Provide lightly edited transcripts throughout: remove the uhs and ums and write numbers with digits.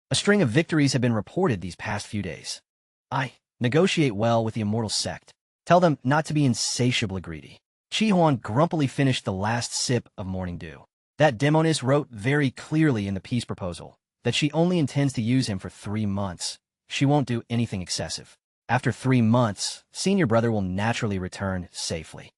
A string of victories have been reported these past few days. I negotiate well with the Immortal sect. Tell them not to be insatiably greedy. Chi Huan grumpily finished the last sip of morning dew. That demoness wrote very clearly in the peace proposal that she only intends to use him for 3 months. She won't do anything excessive. After 3 months, senior brother will naturally return safely.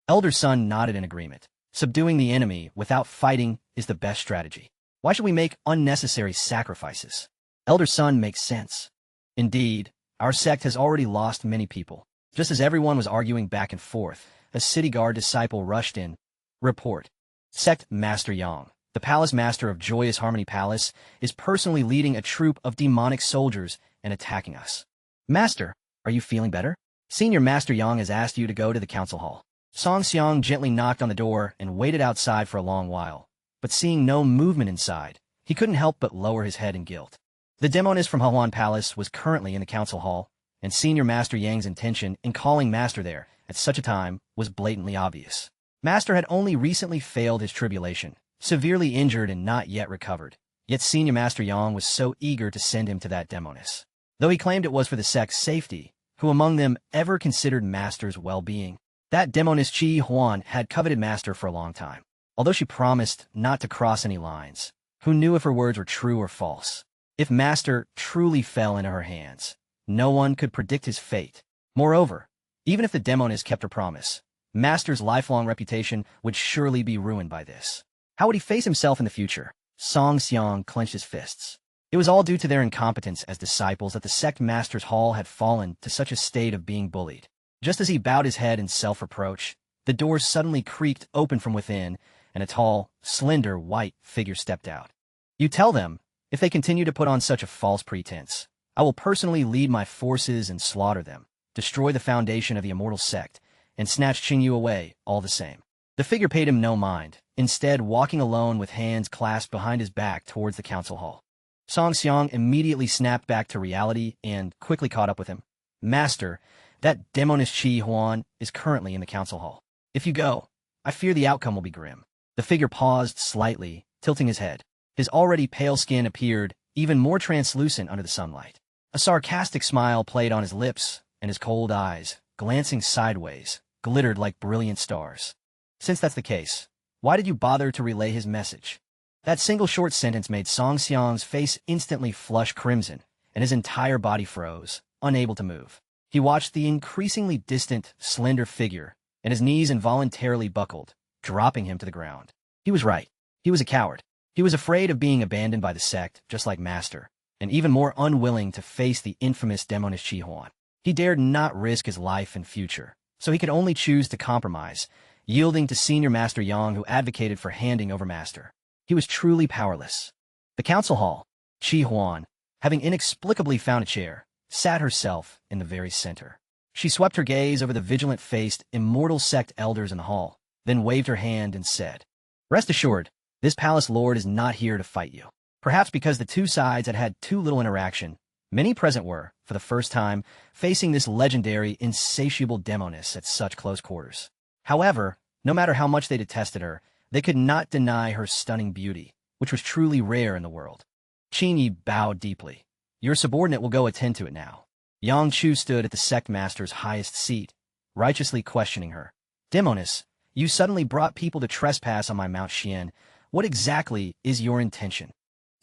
Elder son nodded in agreement. Subduing the enemy without fighting is the best strategy. Why should we make unnecessary sacrifices? Elder son makes sense. Indeed, our sect has already lost many people. Just as everyone was arguing back and forth, a city guard disciple rushed in. Report. Sect Master Yang, the palace master of Joyous Harmony Palace, is personally leading a troop of demonic soldiers and attacking us. Master, are you feeling better? Senior Master Yang has asked you to go to the council hall. Song Xiang gently knocked on the door and waited outside for a long while, but seeing no movement inside, he couldn't help but lower his head in guilt. The demoness from Huan Palace was currently in the council hall, and Senior Master Yang's intention in calling Master there at such a time was blatantly obvious. Master had only recently failed his tribulation, severely injured and not yet recovered, yet Senior Master Yang was so eager to send him to that demoness. Though he claimed it was for the sect's safety, who among them ever considered Master's well-being? That demoness Chi Huan had coveted Master for a long time, although she promised not to cross any lines. Who knew if her words were true or false? If Master truly fell into her hands, no one could predict his fate. Moreover, even if the demoness kept her promise, Master's lifelong reputation would surely be ruined by this. How would he face himself in the future? Song Xiang clenched his fists. It was all due to their incompetence as disciples that the sect master's hall had fallen to such a state of being bullied. Just as he bowed his head in self-reproach, the doors suddenly creaked open from within, and a tall, slender, white figure stepped out. You tell them, if they continue to put on such a false pretense, I will personally lead my forces and slaughter them, destroy the foundation of the Immortal sect, and snatch Cheng Yu away all the same. The figure paid him no mind, instead walking alone with hands clasped behind his back towards the council hall. Song Xiang immediately snapped back to reality and quickly caught up with him. Master, that demoness Chi Huan is currently in the council hall. If you go, I fear the outcome will be grim. The figure paused slightly, tilting his head. His already pale skin appeared even more translucent under the sunlight. A sarcastic smile played on his lips, and his cold eyes, glancing sideways, glittered like brilliant stars. Since that's the case, why did you bother to relay his message? That single short sentence made Song Xiang's face instantly flush crimson, and his entire body froze, unable to move. He watched the increasingly distant, slender figure, and his knees involuntarily buckled, dropping him to the ground. He was right. He was a coward. He was afraid of being abandoned by the sect, just like Master, and even more unwilling to face the infamous demoness Chi Huan. He dared not risk his life and future, so he could only choose to compromise, yielding to Senior Master Yang, who advocated for handing over Master. He was truly powerless. The council hall, Chi Huan, having inexplicably found a chair, sat herself in the very center. She swept her gaze over the vigilant-faced Immortal sect elders in the hall, then waved her hand and said, Rest assured, this palace lord is not here to fight you. Perhaps because the two sides had had too little interaction, many present were, for the first time, facing this legendary, insatiable demoness at such close quarters. However, no matter how much they detested her, they could not deny her stunning beauty, which was truly rare in the world. Cheng Yu bowed deeply. Your subordinate will go attend to it now. Yang Chu stood at the sect master's highest seat, righteously questioning her. Demoness, you suddenly brought people to trespass on my Mount Xian. What exactly is your intention?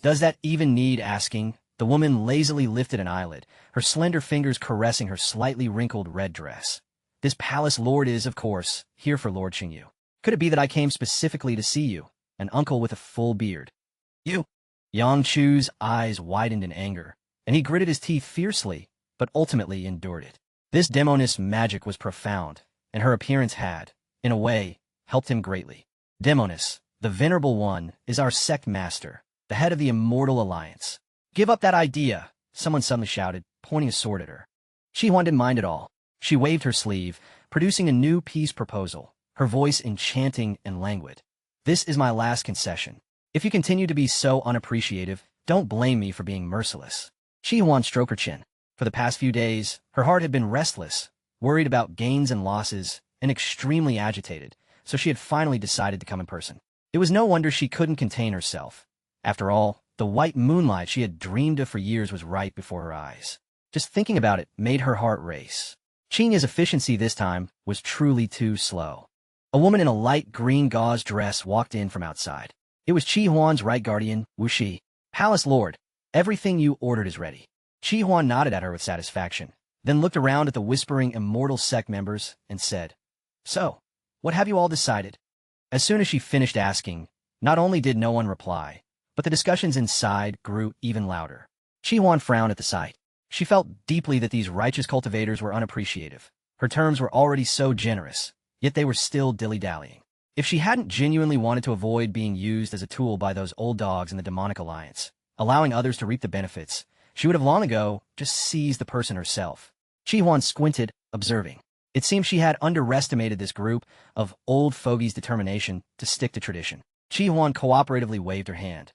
Does that even need asking? The woman lazily lifted an eyelid, her slender fingers caressing her slightly wrinkled red dress. This palace lord is, of course, here for Lord Cheng Yu. Could it be that I came specifically to see you, an uncle with a full beard? You? Yang Chu's eyes widened in anger, and he gritted his teeth fiercely, but ultimately endured it. This demoness magic was profound, and her appearance had, in a way, helped him greatly. Demoness, the Venerable One, is our sect master, the head of the Immortal Alliance. Give up that idea, someone suddenly shouted, pointing a sword at her. Chi Huan didn't mind at all. She waved her sleeve, producing a new peace proposal, her voice enchanting and languid. This is my last concession. If you continue to be so unappreciative, don't blame me for being merciless. Chi Huan stroked her chin. For the past few days, her heart had been restless, worried about gains and losses, and extremely agitated, so she had finally decided to come in person. It was no wonder she couldn't contain herself. After all, The white moonlight she had dreamed of for years was right before her eyes. Just thinking about it made her heart race. Qingya's efficiency this time was truly too slow. A woman in a light green gauze dress walked in from outside. It was Chi Huan's right guardian, Wu Shi. "Palace Lord, everything you ordered is ready." Chi Huan nodded at her with satisfaction, then looked around at the whispering Immortal sect members and said, "So, what have you all decided?" As soon as she finished asking, not only did no one reply, but the discussions inside grew even louder. Chi Huan frowned at the sight. She felt deeply that these righteous cultivators were unappreciative. Her terms were already so generous, yet they were still dilly-dallying. If she hadn't genuinely wanted to avoid being used as a tool by those old dogs in the demonic alliance, allowing others to reap the benefits, she would have long ago just seized the person herself. Chi Huan squinted, observing. It seemed she had underestimated this group of old fogies' determination to stick to tradition. Chi Huan cooperatively waved her hand.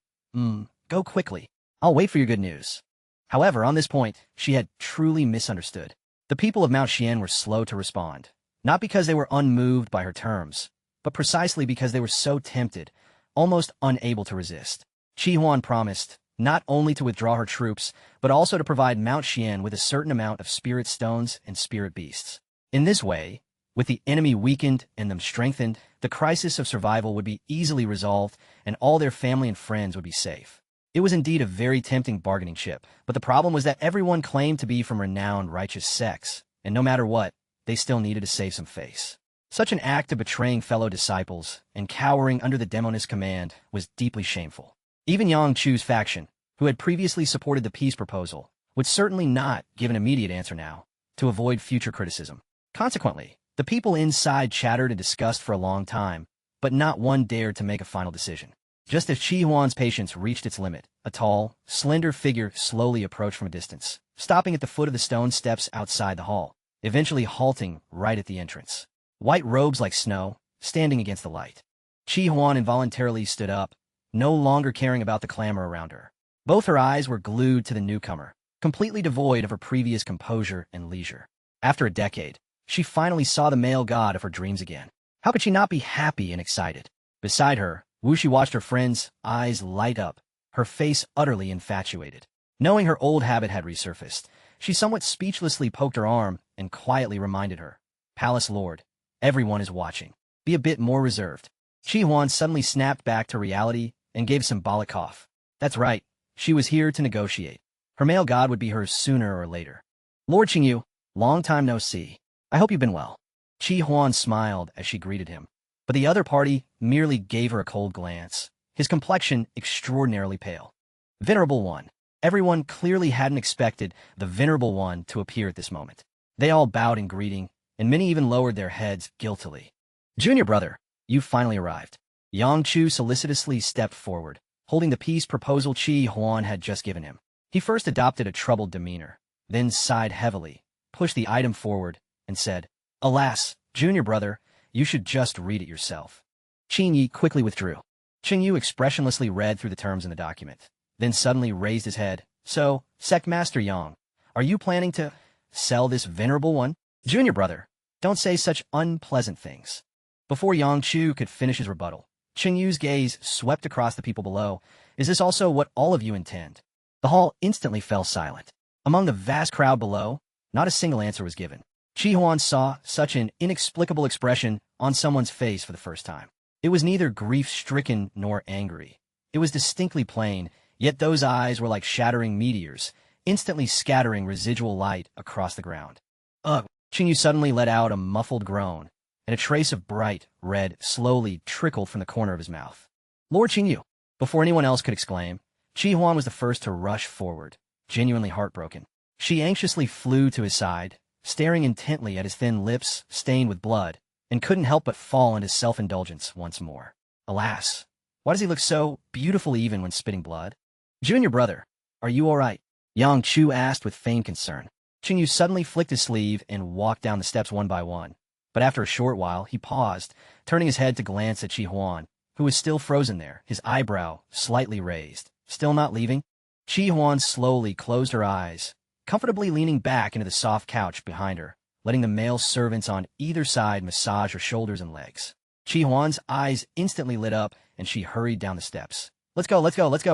Go quickly. I'll wait for your good news." However, on this point, she had truly misunderstood. The people of Mount Xian were slow to respond, not because they were unmoved by her terms, but precisely because they were so tempted, almost unable to resist. Chi Huan promised not only to withdraw her troops, but also to provide Mount Xian with a certain amount of spirit stones and spirit beasts. In this way, with the enemy weakened and them strengthened, the crisis of survival would be easily resolved and all their family and friends would be safe. It was indeed a very tempting bargaining chip, but the problem was that everyone claimed to be from renowned righteous sects, and no matter what, they still needed to save some face. Such an act of betraying fellow disciples and cowering under the demonist command was deeply shameful. Even Yang Chu's faction, who had previously supported the peace proposal, would certainly not give an immediate answer now, to avoid future criticism. Consequently, the people inside chattered and discussed for a long time, but not one dared to make a final decision. Just as Chi Huan's patience reached its limit, a tall, slender figure slowly approached from a distance, stopping at the foot of the stone steps outside the hall, eventually halting right at the entrance. White robes like snow, standing against the light. Chi Huan involuntarily stood up, no longer caring about the clamor around her. Both her eyes were glued to the newcomer, completely devoid of her previous composure and leisure. After a decade, she finally saw the male god of her dreams again. How could she not be happy and excited? Beside her, Wu Shi watched her friend's eyes light up, her face utterly infatuated. Knowing her old habit had resurfaced, she somewhat speechlessly poked her arm and quietly reminded her, "Palace Lord, everyone is watching. Be a bit more reserved." Chi Huan suddenly snapped back to reality and gave a symbolic cough. That's right, she was here to negotiate. Her male god would be hers sooner or later. "Lord Cheng Yu, long time no see. I hope you've been well." Chi Huan smiled as she greeted him, but the other party merely gave her a cold glance, his complexion extraordinarily pale. Venerable One. Everyone clearly hadn't expected the Venerable One to appear at this moment. They all bowed in greeting, and many even lowered their heads guiltily. "Junior brother, you've finally arrived." Yang Chu solicitously stepped forward, holding the peace proposal Chi Huan had just given him. He first adopted a troubled demeanor, then sighed heavily, pushed the item forward, and said, "Alas, junior brother, you should just read it yourself." Qing Yi quickly withdrew. Cheng Yu expressionlessly read through the terms in the document, then suddenly raised his head. "So, Sect Master Yang, are you planning to sell this Venerable One?" "Junior brother, don't say such unpleasant things." Before Yang Chu could finish his rebuttal, Cheng Yu's gaze swept across the people below. "Is this also what all of you intend?" The hall instantly fell silent. Among the vast crowd below, not a single answer was given. Chi Huan saw such an inexplicable expression on someone's face for the first time. It was neither grief-stricken nor angry. It was distinctly plain, yet those eyes were like shattering meteors, instantly scattering residual light across the ground. "Ugh!" Cheng Yu suddenly let out a muffled groan, and a trace of bright red slowly trickled from the corner of his mouth. "Lord Cheng Yu!" Before anyone else could exclaim, Chi Huan was the first to rush forward, genuinely heartbroken. She anxiously flew to his side, staring intently at his thin lips stained with blood, and couldn't help but fall into self-indulgence once more. Alas, why does he look so beautiful even when spitting blood? "Junior brother, are you all right?" Yang Chu asked with feigned concern. Cheng Yu suddenly flicked his sleeve and walked down the steps one by one, but after a short while he paused, turning his head to glance at Chi Huan, who was still frozen there, his eyebrow slightly raised. "Still not leaving?" Chi Huan slowly closed her eyes, comfortably leaning back into the soft couch behind her, letting the male servants on either side massage her shoulders and legs. Chi Huan's eyes instantly lit up, and she hurried down the steps. Let's go,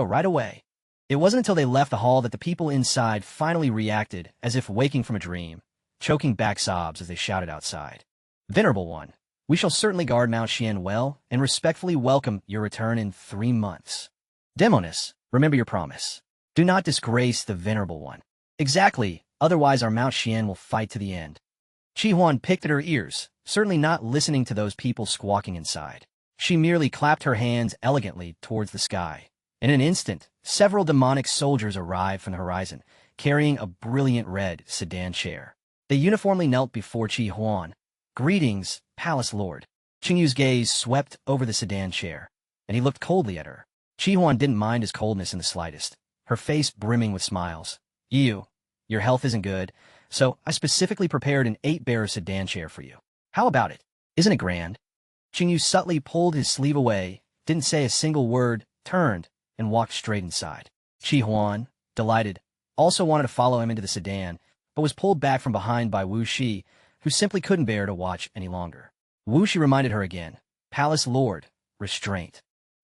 right away." It wasn't until they left the hall that the people inside finally reacted as if waking from a dream, choking back sobs as they shouted outside. Venerable One, we shall certainly guard Mount Xian well and respectfully welcome your return in 3 months. Demoness, remember your promise. Do not disgrace the Venerable One. Exactly, otherwise our Mount Xian will fight to the end. Chi Huan picked at her ears, certainly not listening to those people squawking inside. She merely clapped her hands elegantly towards the sky. In an instant, several demonic soldiers arrived from the horizon, carrying a brilliant red sedan chair. They uniformly knelt before Chi Huan. Greetings, Palace Lord. Cheng Yu's gaze swept over the sedan chair, and he looked coldly at her. Chi Huan didn't mind his coldness in the slightest, her face brimming with smiles. You, your health isn't good, so I specifically prepared an 8-bearer sedan chair for you. How about it? Isn't it grand? Cheng Yu subtly pulled his sleeve away, didn't say a single word, turned, and walked straight inside. Chi Huan, delighted, also wanted to follow him into the sedan, but was pulled back from behind by Wu Shi, who simply couldn't bear to watch any longer. Wu Shi reminded her again, Palace Lord, restraint.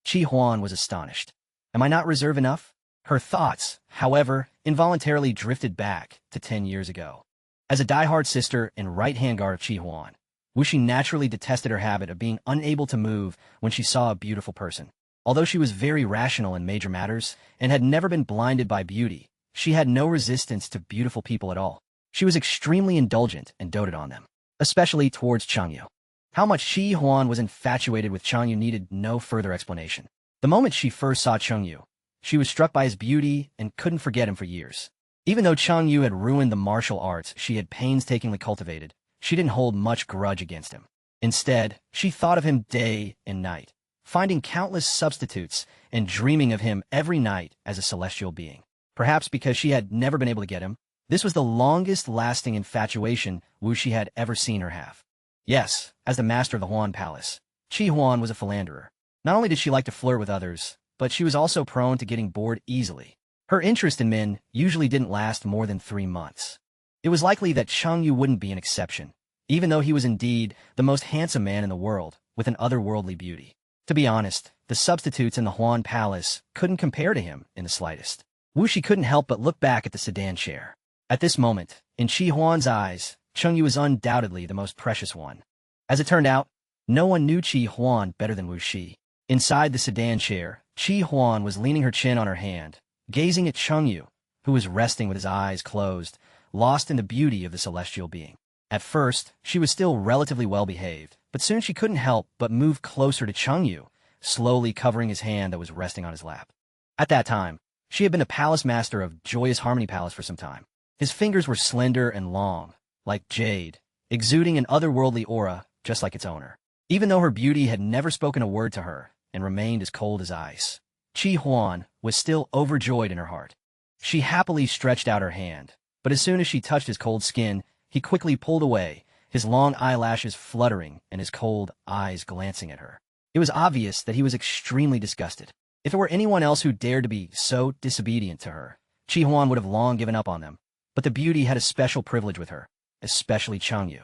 Chi Huan was astonished. Am I not reserved enough? Her thoughts, however, involuntarily drifted back to 10 years ago. As a diehard sister and right-hand guard of Chi Huan, Wu Shi naturally detested her habit of being unable to move when she saw a beautiful person. Although she was very rational in major matters and had never been blinded by beauty, she had no resistance to beautiful people at all. She was extremely indulgent and doted on them, especially towards Cheng Yu. How much Chi Huan was infatuated with Cheng Yu needed no further explanation. The moment she first saw Cheng Yu, she was struck by his beauty and couldn't forget him for years. Even though Cheng Yu had ruined the martial arts she had painstakingly cultivated, she didn't hold much grudge against him. Instead, she thought of him day and night, finding countless substitutes and dreaming of him every night as a celestial being. Perhaps because she had never been able to get him, this was the longest-lasting infatuation Wu Shi had ever seen her have. Yes, as the master of the Huan Palace, Chi Huan was a philanderer. Not only did she like to flirt with others, but she was also prone to getting bored easily. Her interest in men usually didn't last more than 3 months. It was likely that Cheng Yu wouldn't be an exception, even though he was indeed the most handsome man in the world with an otherworldly beauty. To be honest, the substitutes in the Huan Palace couldn't compare to him in the slightest. Wu Shi couldn't help but look back at the sedan chair. At this moment, in Chi Huan's eyes, Cheng Yu was undoubtedly the most precious one. As it turned out, no one knew Chi Huan better than Wu Shi. Inside the sedan chair, Chi Huan was leaning her chin on her hand, gazing at Cheng Yu, who was resting with his eyes closed, lost in the beauty of the celestial being. At first, she was still relatively well-behaved, but soon she couldn't help but move closer to Cheng Yu, slowly covering his hand that was resting on his lap. At that time, she had been a palace master of Joyous Harmony Palace for some time. His fingers were slender and long, like jade, exuding an otherworldly aura just like its owner. Even though her beauty had never spoken a word to her and remained as cold as ice, Chi Huan was still overjoyed in her heart. She happily stretched out her hand, but as soon as she touched his cold skin, he quickly pulled away, his long eyelashes fluttering and his cold eyes glancing at her. It was obvious that he was extremely disgusted. If it were anyone else who dared to be so disobedient to her, Chi Huan would have long given up on them. But the beauty had a special privilege with her, especially Cheng Yu.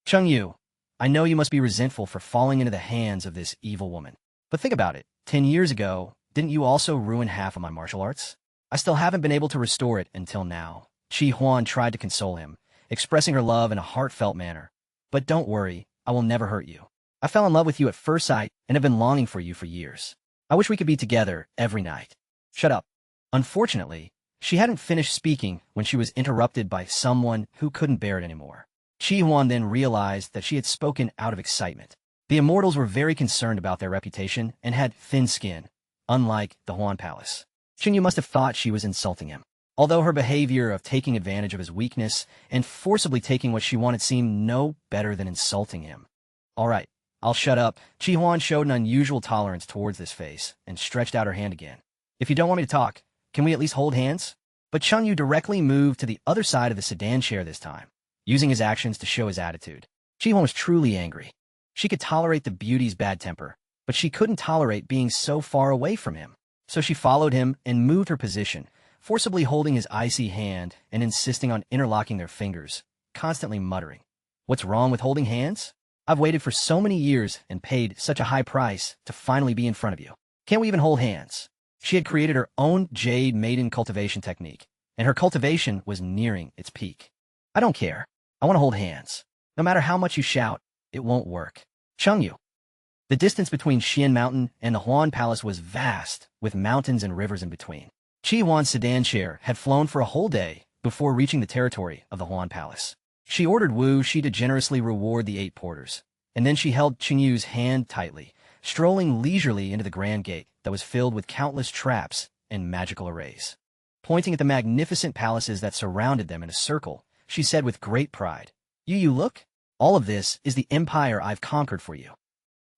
Cheng Yu, I know you must be resentful for falling into the hands of this evil woman. But think about it. 10 years ago, didn't you also ruin half of my martial arts? I still haven't been able to restore it until now. Chi Huan tried to console him, expressing her love in a heartfelt manner. But don't worry, I will never hurt you. I fell in love with you at first sight and have been longing for you for years. I wish we could be together every night. Shut up. Unfortunately, she hadn't finished speaking when she was interrupted by someone who couldn't bear it anymore. Chi Huan then realized that she had spoken out of excitement. The Immortals were very concerned about their reputation and had thin skin, unlike the Huan Palace. Cheng Yu must have thought she was insulting him. Although her behavior of taking advantage of his weakness and forcibly taking what she wanted seemed no better than insulting him. All right, I'll shut up. Chi Huan showed an unusual tolerance towards this face and stretched out her hand again. If you don't want me to talk, can we at least hold hands? But Cheng Yu directly moved to the other side of the sedan chair this time, using his actions to show his attitude. Chi Huan was truly angry. She could tolerate the beauty's bad temper, but she couldn't tolerate being so far away from him. So she followed him and moved her position, forcibly holding his icy hand and insisting on interlocking their fingers, constantly muttering, "What's wrong with holding hands? I've waited for so many years and paid such a high price to finally be in front of you. Can't we even hold hands?" She had created her own jade maiden cultivation technique, and her cultivation was nearing its peak. I don't care. I want to hold hands. No matter how much you shout, it won't work. Cheng Yu. The distance between Xian Mountain and the Huan Palace was vast, with mountains and rivers in between. Chi Huan's sedan chair had flown for a whole day before reaching the territory of the Huan Palace. She ordered Wu Shi to generously reward the 8 porters, and then she held Cheng Yu's hand tightly, strolling leisurely into the grand gate that was filled with countless traps and magical arrays. Pointing at the magnificent palaces that surrounded them in a circle, she said with great pride, You look? All of this is the empire I've conquered for you.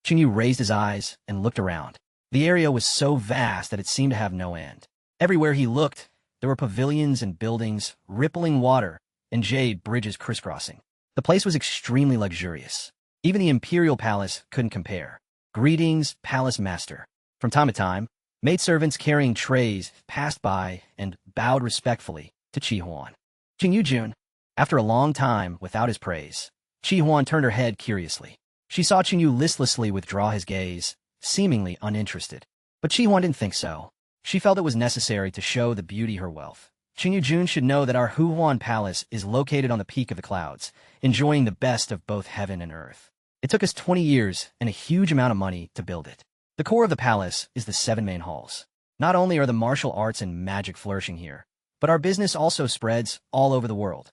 Cheng Yu raised his eyes and looked around. The area was so vast that it seemed to have no end. Everywhere he looked, there were pavilions and buildings, rippling water, and jade bridges crisscrossing. The place was extremely luxurious. Even the imperial palace couldn't compare. Greetings, palace master. From time to time, maidservants carrying trays passed by and bowed respectfully to Chi Huan. Cheng Yu Jun. After a long time without his praise, Chi Huan turned her head curiously. She saw Cheng Yu listlessly withdraw his gaze, seemingly uninterested. But Chi Huan didn't think so. She felt it was necessary to show the beauty her wealth. Cheng Yu Jun should know that our Huan Palace is located on the peak of the clouds, enjoying the best of both heaven and earth. It took us 20 years and a huge amount of money to build it. The core of the palace is the 7 main halls. Not only are the martial arts and magic flourishing here, but our business also spreads all over the world.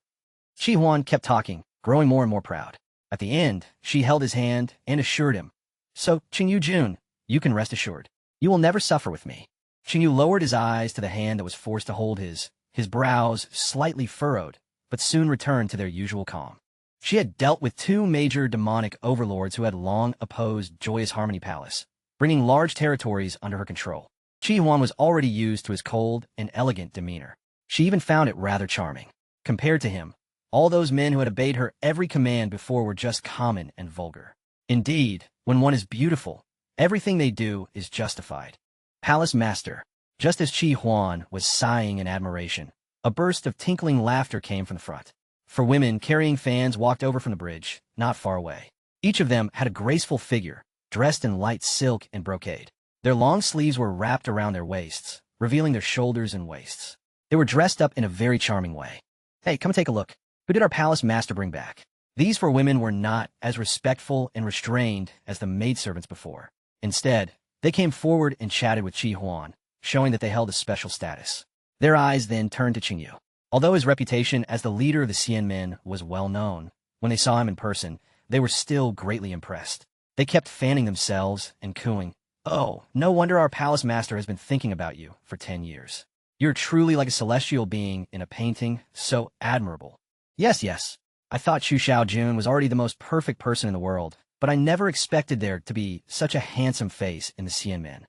Chi Huan kept talking, growing more and more proud. At the end, she held his hand and assured him, So, Cheng Yu Jun, you can rest assured. You will never suffer with me. Cheng Yu lowered his eyes to the hand that was forced to hold his brows slightly furrowed, but soon returned to their usual calm. She had dealt with 2 major demonic overlords who had long opposed Joyous Harmony Palace, bringing large territories under her control. Chi Huan was already used to his cold and elegant demeanor. She even found it rather charming. Compared to him, all those men who had obeyed her every command before were just common and vulgar. Indeed, when one is beautiful, everything they do is justified. Palace Master. Just as Chi Huan was sighing in admiration, a burst of tinkling laughter came from the front. 4 women carrying fans walked over from the bridge, not far away. Each of them had a graceful figure, dressed in light silk and brocade. Their long sleeves were wrapped around their waists, revealing their shoulders and waists. They were dressed up in a very charming way. Hey, come take a look. Who did our palace master bring back? These 4 women were not as respectful and restrained as the maidservants before. Instead, they came forward and chatted with Chi Huan, showing that they held a special status. Their eyes then turned to Cheng Yu. Although his reputation as the leader of the Xian men was well known, when they saw him in person, they were still greatly impressed. They kept fanning themselves and cooing, Oh, no wonder our palace master has been thinking about you for 10 years. You're truly like a celestial being in a painting, so admirable. Yes. I thought Xu Xiaojun was already the most perfect person in the world, but I never expected there to be such a handsome face in the Xian men.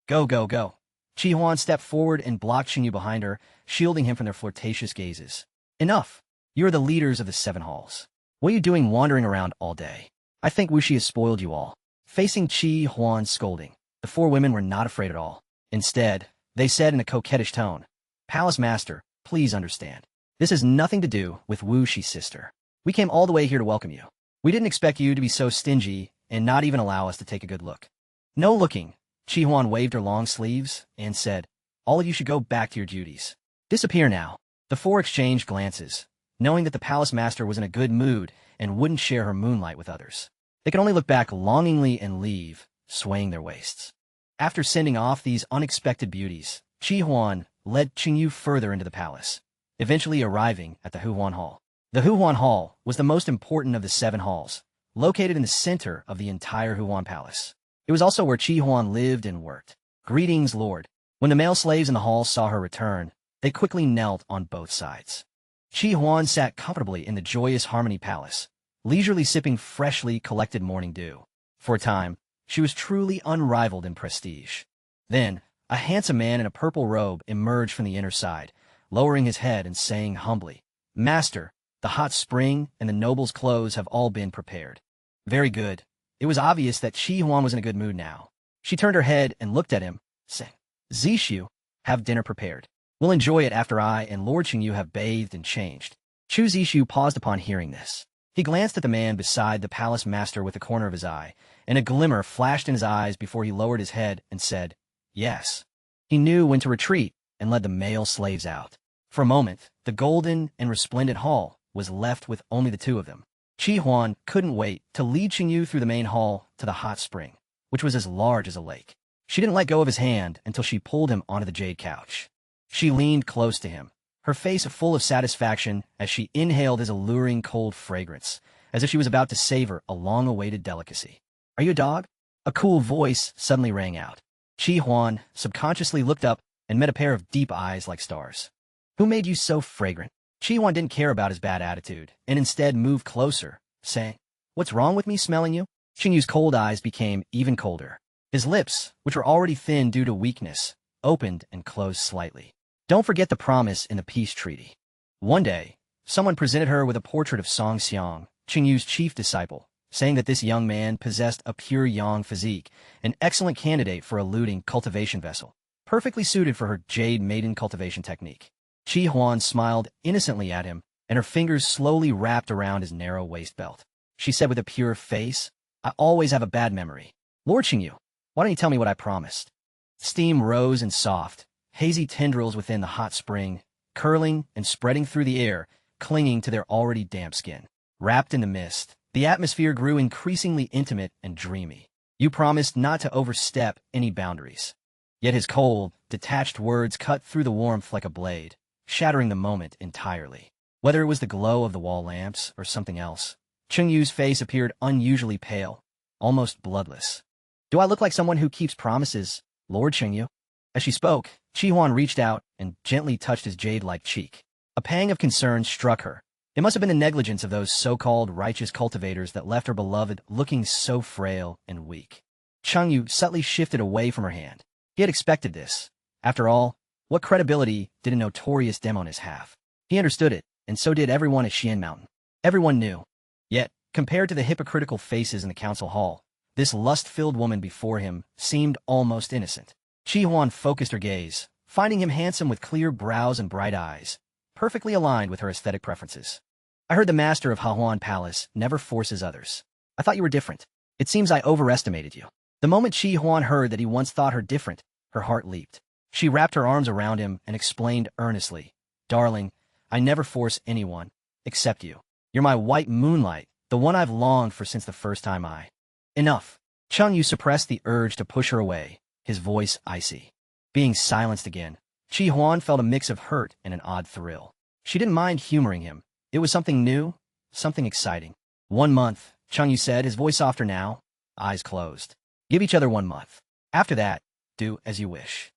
Go. Chi Huan stepped forward and blocked Cheng Yu behind her, shielding him from their flirtatious gazes. Enough. You are the leaders of the 7 halls. What are you doing wandering around all day? I think Wu Shi has spoiled you all. Facing Chi Huan's scolding, the 4 women were not afraid at all. Instead, they said in a coquettish tone, Palace Master, please understand. This has nothing to do with Wu Shi's sister. We came all the way here to welcome you. We didn't expect you to be so stingy and not even allow us to take a good look. No looking. Chi Huan waved her long sleeves and said, All of you should go back to your duties. Disappear now. The 4 exchanged glances, knowing that the palace master was in a good mood and wouldn't share her moonlight with others. They could only look back longingly and leave, swaying their waists. After sending off these unexpected beauties, Chi Huan led Cheng Yu further into the palace, eventually arriving at the Huan Hall. The Huan Hall was the most important of the 7 halls, located in the center of the entire Huan Palace. It was also where Chi Huan lived and worked. Greetings, Lord. When the male slaves in the hall saw her return, they quickly knelt on both sides. Chi Huan sat comfortably in the Joyous Harmony Palace, leisurely sipping freshly collected morning dew. For a time, she was truly unrivaled in prestige. Then, a handsome man in a purple robe emerged from the inner side, lowering his head and saying humbly, Master, the hot spring and the noble's clothes have all been prepared. Very good. It was obvious that Chi Huan was in a good mood now. She turned her head and looked at him, saying, Zishu, have dinner prepared. We'll enjoy it after I and Lord Cheng Yu have bathed and changed. Chu Zishu paused upon hearing this. He glanced at the man beside the palace master with the corner of his eye, and a glimmer flashed in his eyes before he lowered his head and said, Yes. He knew when to retreat and led the male slaves out. For a moment, the golden and resplendent hall was left with only the two of them. Chi Huan couldn't wait to lead Cheng Yu through the main hall to the hot spring, which was as large as a lake. She didn't let go of his hand until she pulled him onto the jade couch. She leaned close to him, her face full of satisfaction as she inhaled his alluring cold fragrance, as if she was about to savor a long-awaited delicacy. "Are you a dog?" A cool voice suddenly rang out. Chi Huan subconsciously looked up and met a pair of deep eyes like stars. "Who made you so fragrant?" Chi Huan didn't care about his bad attitude, and instead moved closer, saying, "What's wrong with me smelling you?" Cheng Yu's cold eyes became even colder. His lips, which were already thin due to weakness, opened and closed slightly. Don't forget the promise in the peace treaty. One day, someone presented her with a portrait of Song Xiang, Cheng Yu's chief disciple, saying that this young man possessed a pure yang physique, an excellent candidate for a looting cultivation vessel, perfectly suited for her jade maiden cultivation technique. Chi Huan smiled innocently at him, and her fingers slowly wrapped around his narrow waist belt. She said with a pure face, "I always have a bad memory. Lord Cheng Yu, why don't you tell me what I promised?" Steam rose and soft, hazy tendrils within the hot spring, curling and spreading through the air, clinging to their already damp skin. Wrapped in the mist, the atmosphere grew increasingly intimate and dreamy. "You promised not to overstep any boundaries." Yet his cold, detached words cut through the warmth like a blade, shattering the moment entirely. Whether it was the glow of the wall lamps or something else, Cheng Yu's face appeared unusually pale, almost bloodless. "Do I look like someone who keeps promises, Lord Cheng Yu?" As she spoke, Chi Huan reached out and gently touched his jade-like cheek. A pang of concern struck her. It must have been the negligence of those so-called righteous cultivators that left her beloved looking so frail and weak. Cheng Yu subtly shifted away from her hand. He had expected this. After all, what credibility did a notorious demoness have? He understood it, and so did everyone at Xian Mountain. Everyone knew. Yet, compared to the hypocritical faces in the council hall, this lust-filled woman before him seemed almost innocent. Chi Huan focused her gaze, finding him handsome with clear brows and bright eyes, perfectly aligned with her aesthetic preferences. "I heard the master of Huan Palace never forces others. I thought you were different. It seems I overestimated you." The moment Chi Huan heard that he once thought her different, her heart leaped. She wrapped her arms around him and explained earnestly, "Darling, I never force anyone, except you. You're my white moonlight, the one I've longed for since the first time I—" "Enough." Cheng Yu suppressed the urge to push her away, his voice icy. Being silenced again, Chi Huan felt a mix of hurt and an odd thrill. She didn't mind humoring him. It was something new, something exciting. 1 month, Cheng Yu said, his voice softer now, eyes closed. "Give each other 1 month. After that, do as you wish."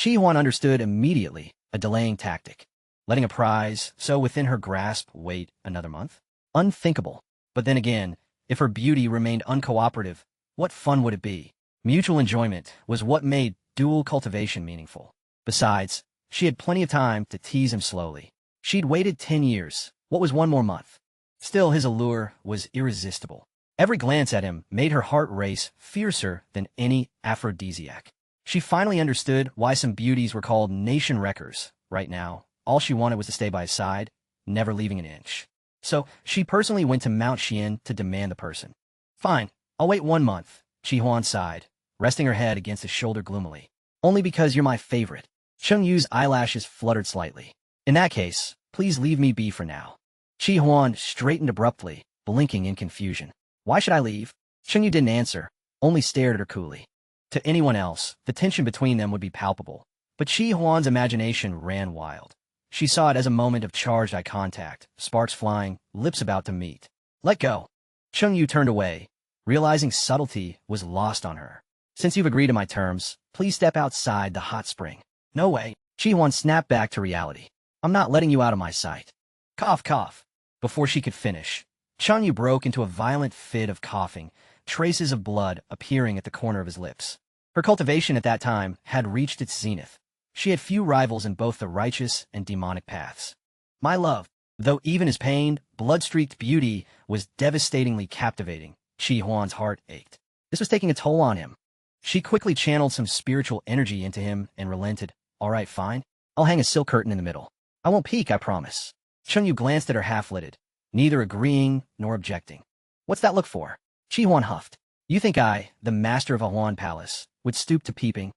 Chi Huan understood immediately, a delaying tactic. Letting a prize so within her grasp wait another month? Unthinkable. But then again, if her beauty remained uncooperative, what fun would it be? Mutual enjoyment was what made dual cultivation meaningful. Besides, she had plenty of time to tease him slowly. She'd waited 10 years. What was 1 more month? Still, his allure was irresistible. Every glance at him made her heart race fiercer than any aphrodisiac. She finally understood why some beauties were called nation wreckers. Right now, all she wanted was to stay by his side, never leaving an inch. So, she personally went to Mount Xian to demand the person. "Fine, I'll wait 1 month," Chi Huan sighed, resting her head against his shoulder gloomily. "Only because you're my favorite." Cheng Yu's eyelashes fluttered slightly. "In that case, please leave me be for now." Chi Huan straightened abruptly, blinking in confusion. "Why should I leave?" Cheng Yu didn't answer, only stared at her coolly. To anyone else, the tension between them would be palpable, but Chi Huan's imagination ran wild. She saw it as a moment of charged eye contact, sparks flying, lips about to meet. "Let go." Cheng Yu turned away, realizing subtlety was lost on her. "Since you've agreed to my terms, please step outside the hot spring." "No way." Chi Huan snapped back to reality. "I'm not letting you out of my sight." Cough, cough. Before she could finish, Cheng Yu broke into a violent fit of coughing, traces of blood appearing at the corner of his lips. Her cultivation at that time had reached its zenith. She had few rivals in both the righteous and demonic paths. "My love." Though even his pained, blood-streaked beauty was devastatingly captivating, Chi Huan's heart ached. This was taking a toll on him. She quickly channeled some spiritual energy into him and relented. "All right, fine. I'll hang a silk curtain in the middle. I won't peek, I promise." Cheng Yu glanced at her half-lidded, neither agreeing nor objecting. "What's that look for?" Chi Huan huffed. "You think I, the master of a Huan palace, would stoop to peeping?"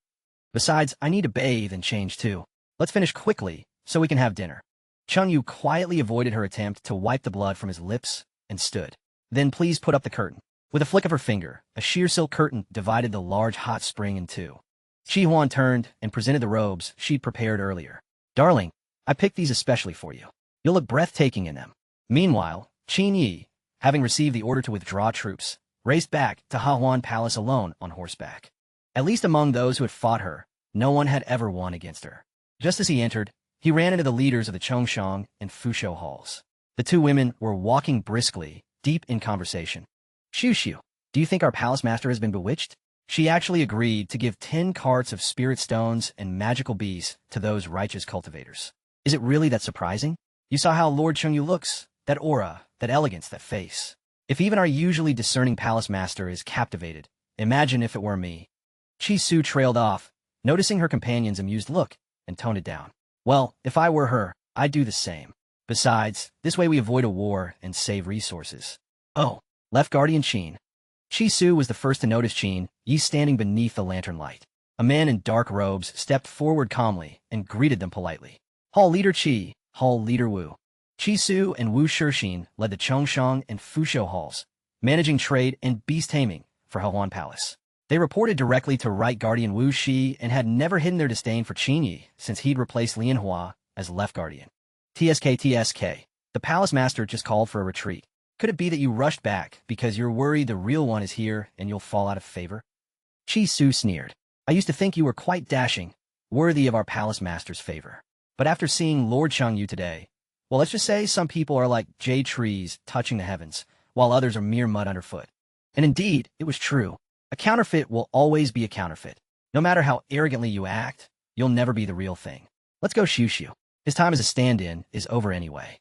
Besides, I need to bathe and change too. Let's finish quickly so we can have dinner. Cheng Yu quietly avoided her attempt to wipe the blood from his lips and stood. Then please put up the curtain. With a flick of her finger, a sheer silk curtain divided the large hot spring in two. Chi Huan turned and presented the robes she'd prepared earlier. Darling, I picked these especially for you. You'll look breathtaking in them. Meanwhile, Qin Yi, having received the order to withdraw troops, raced back to Huan Palace alone on horseback. At least among those who had fought her, no one had ever won against her. Just as he entered, he ran into the leaders of the Chongshang and Fusho halls. The two women were walking briskly, deep in conversation. Xiu, do you think our palace master has been bewitched? She actually agreed to give 10 carts of spirit stones and magical bees to those righteous cultivators. Is it really that surprising? You saw how Lord Cheng Yu looks, that aura, that elegance, that face. If even our usually discerning palace master is captivated, imagine if it were me. Chi Su trailed off, noticing her companion's amused look, and toned it down. Well, if I were her, I'd do the same. Besides, this way we avoid a war and save resources. Oh, left guardian Qin. Chi Su was the first to notice Qin Yi standing beneath the lantern light. A man in dark robes stepped forward calmly and greeted them politely. Hall Leader Qi, Hall Leader Wu. Chi Su and Wu Shixin led the Chongshang and Fusho halls, managing trade and beast taming for Huan Palace. They reported directly to Right Guardian Wu Shi and had never hidden their disdain for Qin Yi since he'd replaced Lian Hua as Left Guardian. TSK. The Palace Master just called for a retreat. Could it be that you rushed back because you're worried the real one is here and you'll fall out of favor? Chi Su sneered. I used to think you were quite dashing, worthy of our Palace Master's favor. But after seeing Lord Cheng Yu today, well, let's just say some people are like jade trees touching the heavens, while others are mere mud underfoot. And indeed, it was true. A counterfeit will always be a counterfeit. No matter how arrogantly you act, you'll never be the real thing. Let's go Xiu. His time as a stand-in is over anyway.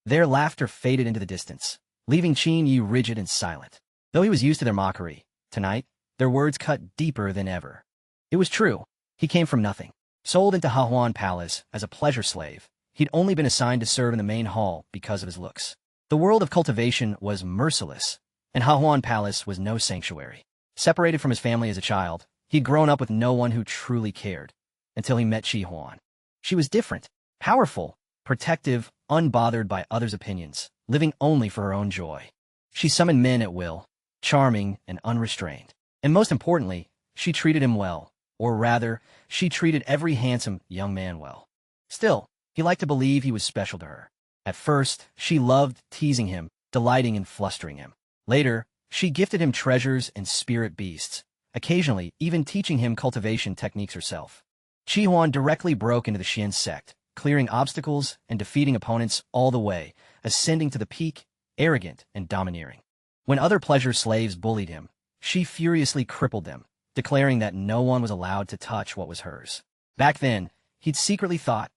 Their laughter faded into the distance, leaving Qin Yi rigid and silent. Though he was used to their mockery, tonight, their words cut deeper than ever. It was true. He came from nothing. Sold into Huan Palace as a pleasure slave, he'd only been assigned to serve in the main hall because of his looks. The world of cultivation was merciless, and Huan Palace was no sanctuary. Separated from his family as a child, he'd grown up with no one who truly cared, until he met Chi Huan. She was different, powerful, protective, unbothered by others' opinions, living only for her own joy. She summoned men at will, charming and unrestrained. And most importantly, she treated him well, or rather, she treated every handsome young man well. Still, he liked to believe he was special to her. At first, she loved teasing him, delighting in flustering him. Later, she gifted him treasures and spirit beasts, occasionally even teaching him cultivation techniques herself. Chi Huan directly broke into the Xian sect, clearing obstacles and defeating opponents all the way, ascending to the peak, arrogant and domineering. When other pleasure slaves bullied him, she furiously crippled them, declaring that no one was allowed to touch what was hers. Back then, he'd secretly thought,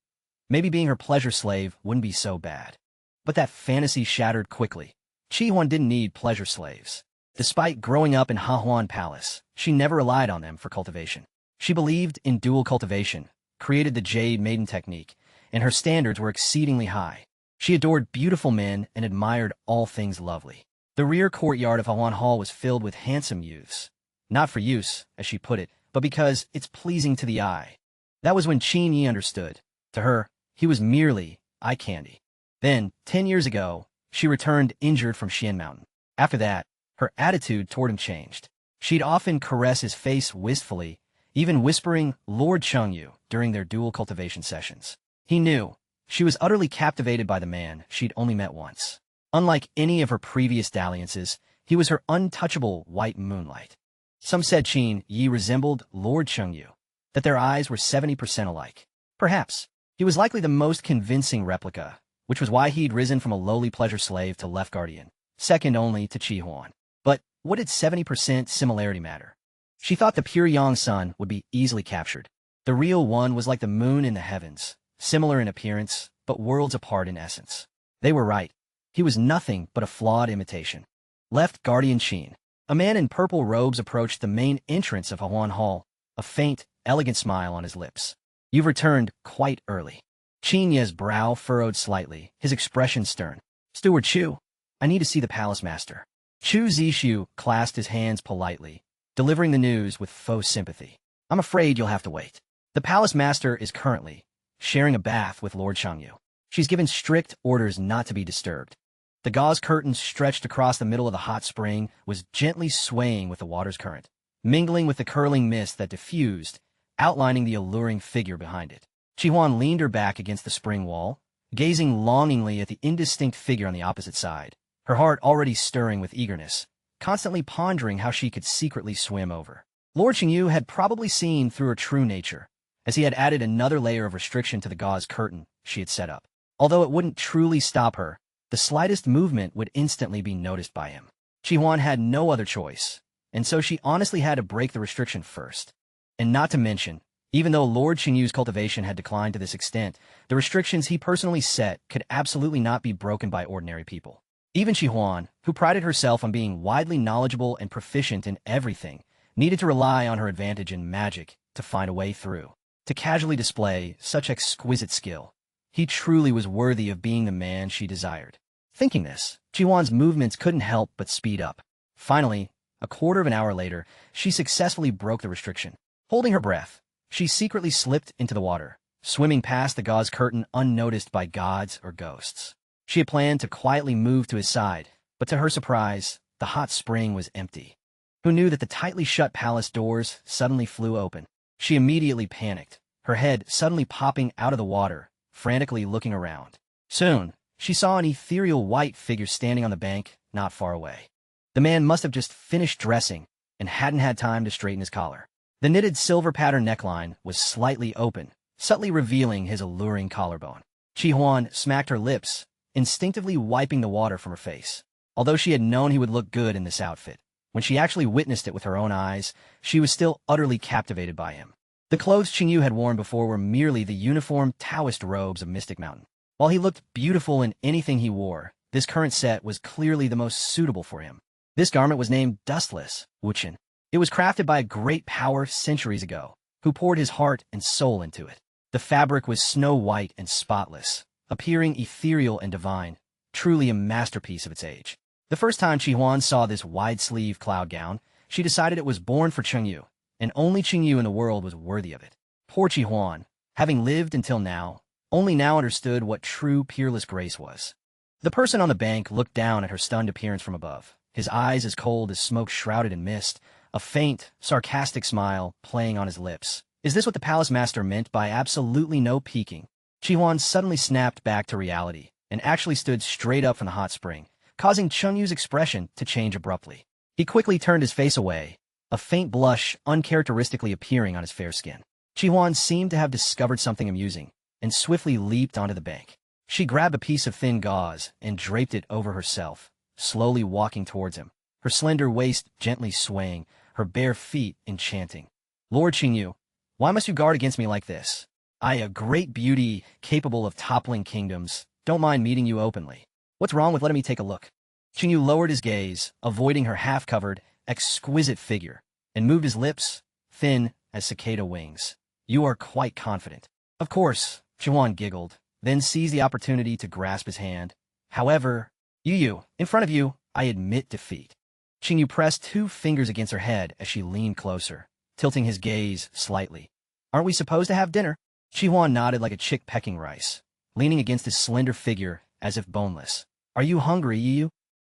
maybe being her pleasure slave wouldn't be so bad. But that fantasy shattered quickly. Chi Huan didn't need pleasure slaves. Despite growing up in Huan Palace, she never relied on them for cultivation. She believed in dual cultivation, created the Jade Maiden technique, and her standards were exceedingly high. She adored beautiful men and admired all things lovely. The rear courtyard of Huan Hall was filled with handsome youths. Not for use, as she put it, but because it's pleasing to the eye. That was when Qin Yi understood. To her, he was merely eye candy. Then, 10 years ago, she returned injured from Xian Mountain. After that, her attitude toward him changed. She'd often caress his face wistfully, even whispering Lord Cheng Yu during their dual cultivation sessions. He knew. She was utterly captivated by the man she'd only met once. Unlike any of her previous dalliances, he was her untouchable white moonlight. Some said Qin Yi resembled Lord Cheng Yu, that their eyes were 70% alike. Perhaps. He was likely the most convincing replica, which was why he'd risen from a lowly pleasure slave to Left Guardian, second only to Chi Huan. But what did 70% similarity matter? She thought the pure young sun would be easily captured. The real one was like the moon in the heavens, similar in appearance, but worlds apart in essence. They were right. He was nothing but a flawed imitation. Left Guardian Qin. A man in purple robes approached the main entrance of Huan Hall, a faint, elegant smile on his lips. You've returned quite early. Qin Ye's brow furrowed slightly, his expression stern. Steward Chu, I need to see the palace master. Chu Zishu clasped his hands politely, delivering the news with faux sympathy. I'm afraid you'll have to wait. The palace master is currently sharing a bath with Lord Cheng Yu. She's given strict orders not to be disturbed. The gauze curtain stretched across the middle of the hot spring was gently swaying with the water's current, mingling with the curling mist that diffused, outlining the alluring figure behind it. Chi Huan leaned her back against the spring wall, gazing longingly at the indistinct figure on the opposite side, her heart already stirring with eagerness, constantly pondering how she could secretly swim over. Lord Cheng Yu had probably seen through her true nature, as he had added another layer of restriction to the gauze curtain she had set up. Although it wouldn't truly stop her, the slightest movement would instantly be noticed by him. Chi Huan had no other choice, and so she honestly had to break the restriction first. And not to mention, even though Lord Cheng Yu's cultivation had declined to this extent, the restrictions he personally set could absolutely not be broken by ordinary people. Even Chi Huan, who prided herself on being widely knowledgeable and proficient in everything, needed to rely on her advantage in magic to find a way through. To casually display such exquisite skill, he truly was worthy of being the man she desired. Thinking this, Chi Huan's movements couldn't help but speed up. Finally, a quarter of an hour later, she successfully broke the restriction. Holding her breath, she secretly slipped into the water, swimming past the gauze curtain unnoticed by gods or ghosts. She had planned to quietly move to his side, but to her surprise, the hot spring was empty. Who knew that the tightly shut palace doors suddenly flew open? She immediately panicked, her head suddenly popping out of the water, frantically looking around. Soon, she saw an ethereal white figure standing on the bank not far away. The man must have just finished dressing and hadn't had time to straighten his collar. The knitted silver pattern neckline was slightly open, subtly revealing his alluring collarbone. Chi Huan smacked her lips, instinctively wiping the water from her face. Although she had known he would look good in this outfit, when she actually witnessed it with her own eyes, she was still utterly captivated by him. The clothes Cheng Yu had worn before were merely the uniform Taoist robes of Mystic Mountain. While he looked beautiful in anything he wore, this current set was clearly the most suitable for him. This garment was named Dustless Wuchen. It was crafted by a great power centuries ago, who poured his heart and soul into it. The fabric was snow white and spotless, appearing ethereal and divine, truly a masterpiece of its age. The first time Chi Huan saw this wide-sleeve cloud gown, she decided it was born for Cheng Yu, and only Cheng Yu in the world was worthy of it. Poor Chi Huan, having lived until now, only now understood what true peerless grace was. The person on the bank looked down at her stunned appearance from above, his eyes as cold as smoke shrouded in mist, a faint, sarcastic smile playing on his lips. Is this what the palace master meant by absolutely no peeking? Chi Huan suddenly snapped back to reality and actually stood straight up from the hot spring, causing Cheng Yu's expression to change abruptly. He quickly turned his face away, a faint blush uncharacteristically appearing on his fair skin. Chi Huan seemed to have discovered something amusing and swiftly leaped onto the bank. She grabbed a piece of thin gauze and draped it over herself, slowly walking towards him, her slender waist gently swaying, her bare feet enchanting. Lord Cheng Yu, why must you guard against me like this? I, a great beauty capable of toppling kingdoms, don't mind meeting you openly. What's wrong with letting me take a look? Cheng Yu lowered his gaze, avoiding her half-covered, exquisite figure, and moved his lips, thin as cicada wings. You are quite confident. Of course, Chi Huan giggled, then seized the opportunity to grasp his hand. However, you, in front of you, I admit defeat. Cheng Yu pressed 2 fingers against her head as she leaned closer, tilting his gaze slightly. Aren't we supposed to have dinner? Chi Huan nodded like a chick pecking rice, leaning against his slender figure as if boneless. Are you hungry, Yu?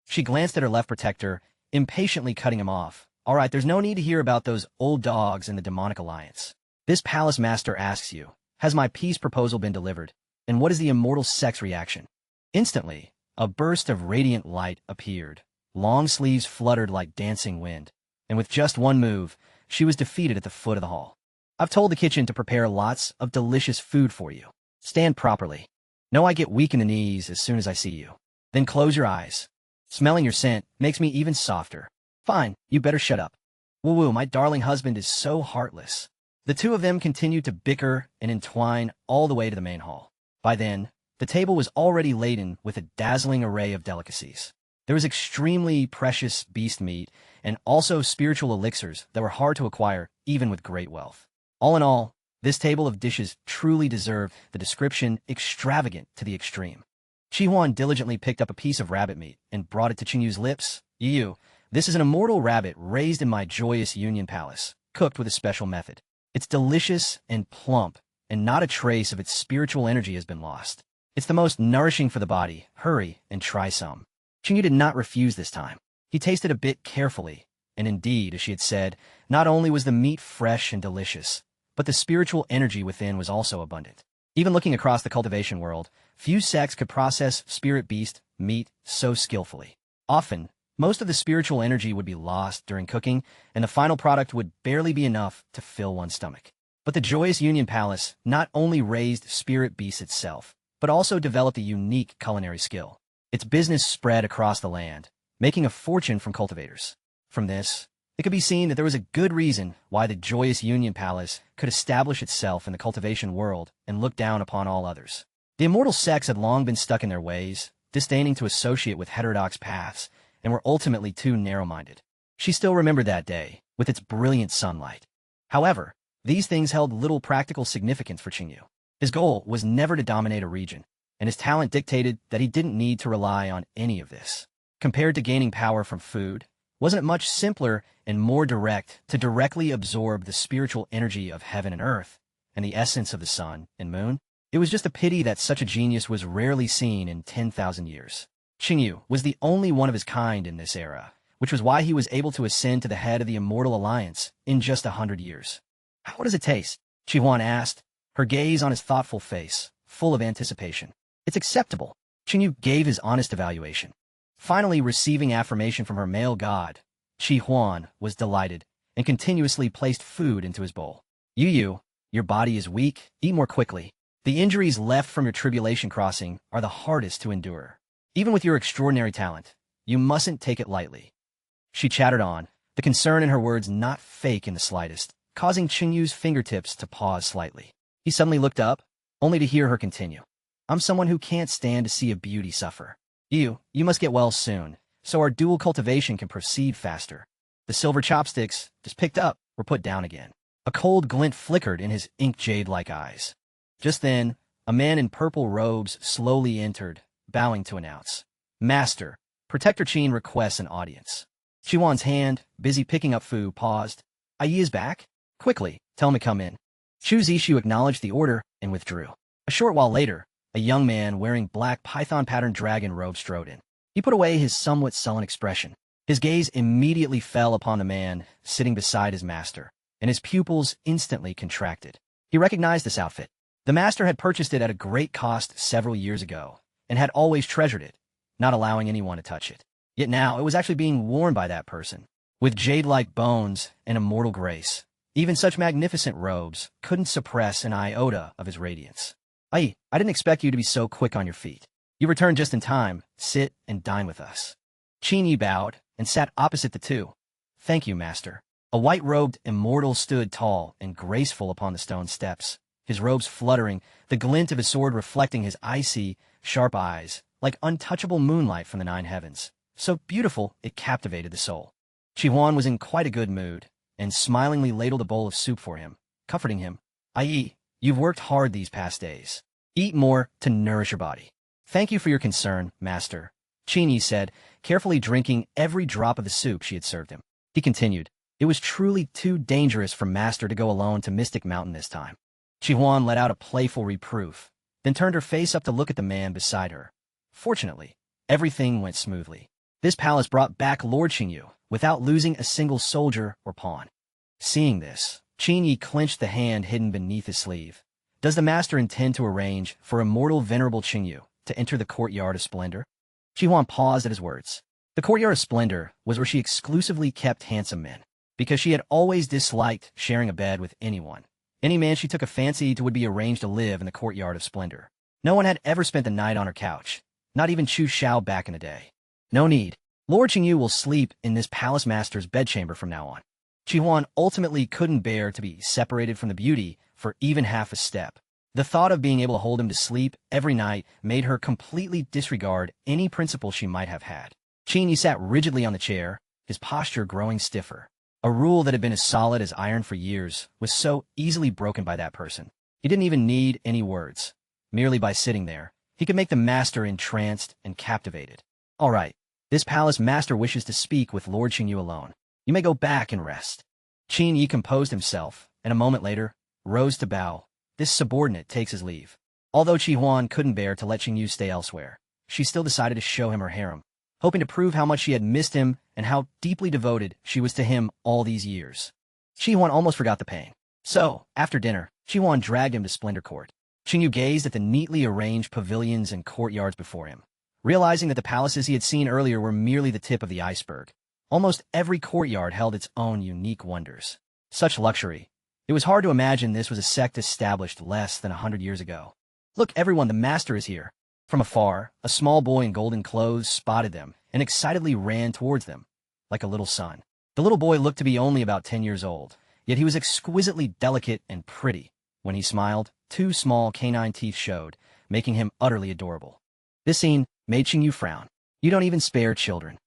She glanced at her left protector, impatiently cutting him off. All right, there's no need to hear about those old dogs in the demonic alliance. This palace master asks you, has my peace proposal been delivered? And what is the immortal sect's reaction? Instantly, a burst of radiant light appeared. Long sleeves fluttered like dancing wind, and with just one move, she was defeated at the foot of the hall. I've told the kitchen to prepare lots of delicious food for you. Stand properly. Know I get weak in the knees as soon as I see you. Then close your eyes. Smelling your scent makes me even softer. Fine, you better shut up. Woo-woo, my darling husband is so heartless. The two of them continued to bicker and entwine all the way to the main hall. By then, the table was already laden with a dazzling array of delicacies. There was extremely precious beast meat and also spiritual elixirs that were hard to acquire even with great wealth. All in all, this table of dishes truly deserved the description extravagant to the extreme. Chi Huan diligently picked up a piece of rabbit meat and brought it to Cheng Yu's lips. Yu, this is an immortal rabbit raised in my joyous Union Palace, cooked with a special method. It's delicious and plump, and not a trace of its spiritual energy has been lost. It's the most nourishing for the body. Hurry and try some. Cheng Yu did not refuse this time. He tasted a bit carefully, and indeed, as she had said, not only was the meat fresh and delicious, but the spiritual energy within was also abundant. Even looking across the cultivation world, few sects could process spirit beast meat so skillfully. Often, most of the spiritual energy would be lost during cooking, and the final product would barely be enough to fill one's stomach. But the Joyous Union Palace not only raised spirit beast itself, but also developed a unique culinary skill. Its business spread across the land, making a fortune from cultivators. From this, it could be seen that there was a good reason why the Joyous Union Palace could establish itself in the cultivation world and look down upon all others. The immortal sects had long been stuck in their ways, disdaining to associate with heterodox paths, and were ultimately too narrow-minded. She still remembered that day, with its brilliant sunlight. However, these things held little practical significance for Cheng Yu. His goal was never to dominate a region, and his talent dictated that he didn't need to rely on any of this. Compared to gaining power from food, wasn't it much simpler and more direct to directly absorb the spiritual energy of heaven and earth, and the essence of the sun and moon? It was just a pity that such a genius was rarely seen in 10,000 years. Cheng Yu was the only one of his kind in this era, which was why he was able to ascend to the head of the Immortal Alliance in just 100 years. "How does it taste?" Chi Huan asked, her gaze on his thoughtful face, full of anticipation. "It's acceptable." Cheng Yu gave his honest evaluation. Finally receiving affirmation from her male god, Chi Huan was delighted and continuously placed food into his bowl. "Yu, your body is weak, eat more quickly. The injuries left from your tribulation crossing are the hardest to endure. Even with your extraordinary talent, you mustn't take it lightly." She chattered on, the concern in her words not fake in the slightest, causing Cheng Yu's fingertips to pause slightly. He suddenly looked up, only to hear her continue. "I'm someone who can't stand to see a beauty suffer. You must get well soon, so our dual cultivation can proceed faster." The silver chopsticks, just picked up, were put down again. A cold glint flickered in his ink jade-like eyes. Just then, a man in purple robes slowly entered, bowing to announce, "Master, Protector Qin requests an audience." Chi Huan's hand, busy picking up food, paused. "Yi is back? Quickly, tell him to come in." Chu Zishu acknowledged the order and withdrew. A short while later, a young man wearing black python-patterned dragon robe strode in. He put away his somewhat sullen expression. His gaze immediately fell upon the man sitting beside his master, and his pupils instantly contracted. He recognized this outfit. The master had purchased it at a great cost several years ago, and had always treasured it, not allowing anyone to touch it. Yet now it was actually being worn by that person. With jade-like bones and immortal grace, even such magnificent robes couldn't suppress an iota of his radiance. I didn't expect you to be so quick on your feet. You returned just in time. Sit and dine with us." Cheng Yu bowed and sat opposite the two. "Thank you, master." A white-robed immortal stood tall and graceful upon the stone steps, his robes fluttering, the glint of his sword reflecting his icy, sharp eyes, like untouchable moonlight from the 9 heavens. So beautiful, it captivated the soul. Chi Huan was in quite a good mood, and smilingly ladled a bowl of soup for him, comforting him. You've worked hard these past days. Eat more to nourish your body." "Thank you for your concern, master," Cheng Yu said, carefully drinking every drop of the soup she had served him. He continued, "It was truly too dangerous for master to go alone to Mystic Mountain this time." Chi Huan let out a playful reproof, then turned her face up to look at the man beside her. Fortunately, everything went smoothly. This palace brought back Lord Cheng Yu without losing a single soldier or pawn. Seeing this, Cheng Yu clenched the hand hidden beneath his sleeve. Does the master intend to arrange for immortal venerable Cheng Yu to enter the courtyard of splendor? Chi Huan paused at his words. The courtyard of splendor was where she exclusively kept handsome men, because she had always disliked sharing a bed with anyone. Any man she took a fancy to would be arranged to live in the courtyard of splendor. No one had ever spent the night on her couch, not even Chu Xiao back in the day. No need. Lord Cheng Yu will sleep in this palace master's bedchamber from now on. Chi Huan ultimately couldn't bear to be separated from the beauty for even half a step. The thought of being able to hold him to sleep every night made her completely disregard any principle she might have had. Cheng Yu sat rigidly on the chair, his posture growing stiffer. A rule that had been as solid as iron for years was so easily broken by that person. He didn't even need any words. Merely by sitting there, he could make the master entranced and captivated. "All right, this palace master wishes to speak with Lord Cheng Yu alone. You may go back and rest." Cheng Yu composed himself, and a moment later, rose to bow. This subordinate takes his leave. Although Chi Huan couldn't bear to let Cheng Yu stay elsewhere, she still decided to show him her harem, hoping to prove how much she had missed him and how deeply devoted she was to him all these years. Chi Huan almost forgot the pain. So, after dinner, Chi Huan dragged him to Splendor Court. Cheng Yu gazed at the neatly arranged pavilions and courtyards before him, realizing that the palaces he had seen earlier were merely the tip of the iceberg. Almost every courtyard held its own unique wonders. Such luxury. It was hard to imagine this was a sect established less than 100 years ago. Look, everyone, the master is here. From afar, a small boy in golden clothes spotted them and excitedly ran towards them, like a little son. The little boy looked to be only about 10 years old, yet he was exquisitely delicate and pretty. When he smiled, 2 small canine teeth showed, making him utterly adorable. This scene made Cheng Yu frown. You don't even spare children.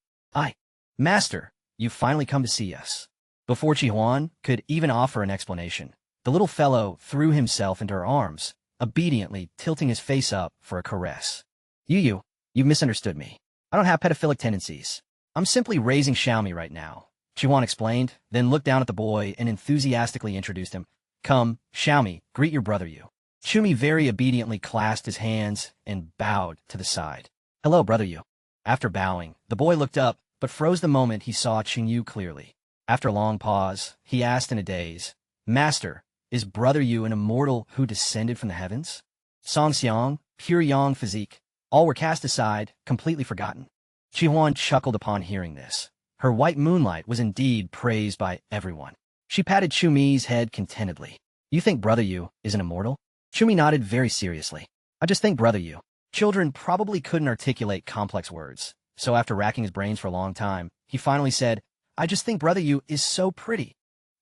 Master, you've finally come to see us. Before Chi Huan could even offer an explanation, the little fellow threw himself into her arms, obediently tilting his face up for a caress. You've misunderstood me. I don't have pedophilic tendencies. I'm simply raising Xiaomi right now, Chi Huan explained, then looked down at the boy and enthusiastically introduced him. Come, Xiaomi, greet your brother Yu. Xiaomi very obediently clasped his hands and bowed to the side. Hello, brother Yu. After bowing, the boy looked up, but froze the moment he saw Cheng Yu clearly. After a long pause, he asked in a daze, Master, is brother Yu an immortal who descended from the heavens? Song Xiang, pure yang physique, all were cast aside, completely forgotten. Chi Huan chuckled upon hearing this. Her white moonlight was indeed praised by everyone. She patted Chumi's head contentedly. You think brother Yu is an immortal? Chumi nodded very seriously. I just think brother Yu. Children probably couldn't articulate complex words, so after racking his brains for a long time, he finally said, I just think brother Yu is so pretty.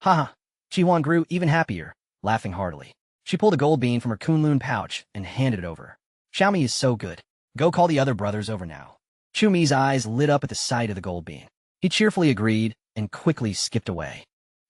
Haha. Chi Huan grew even happier, laughing heartily. She pulled a gold bean from her Kunlun pouch and handed it over. Xiaomi is so good. Go call the other brothers over now. Chumi's eyes lit up at the sight of the gold bean. He cheerfully agreed and quickly skipped away.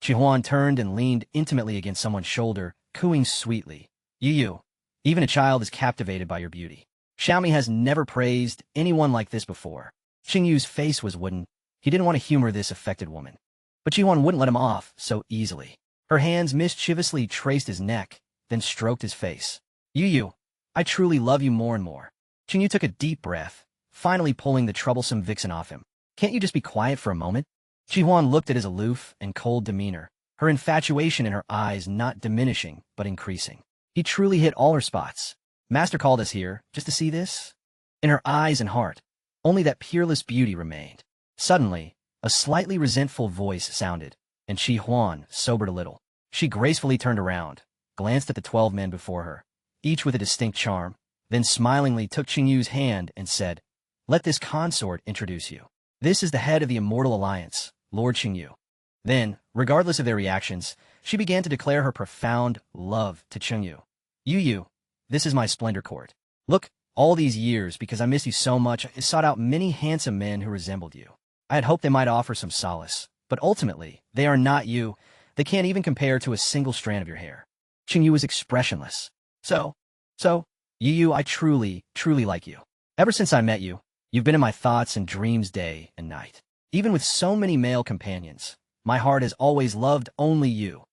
Chi Huan turned and leaned intimately against someone's shoulder, cooing sweetly. Yu, even a child is captivated by your beauty. Xiaomi has never praised anyone like this before. Cheng Yu's face was wooden. He didn't want to humor this affected woman. But Chi Huan wouldn't let him off so easily. Her hands mischievously traced his neck, then stroked his face. Yu, I truly love you more and more. Cheng Yu took a deep breath, finally pulling the troublesome vixen off him. Can't you just be quiet for a moment? Chi Huan looked at his aloof and cold demeanor, her infatuation in her eyes not diminishing but increasing. He truly hit all her spots. Master called us here just to see this? In her eyes and heart, only that peerless beauty remained. Suddenly, a slightly resentful voice sounded, and Chi Huan sobered a little. She gracefully turned around, glanced at the 12 men before her, each with a distinct charm, then smilingly took Cheng Yu's hand and said, Let this consort introduce you. This is the head of the Immortal Alliance, Lord Cheng Yu. Then, regardless of their reactions, she began to declare her profound love to Cheng Yu. Yu, this is my Splendor Court. Look, all these years, because I miss you so much, I sought out many handsome men who resembled you. I had hoped they might offer some solace, but ultimately, they are not you. They can't even compare to a single strand of your hair. Cheng Yu was expressionless. So, Yu, I truly like you. Ever since I met you, you've been in my thoughts and dreams day and night. Even with so many male companions, my heart has always loved only you.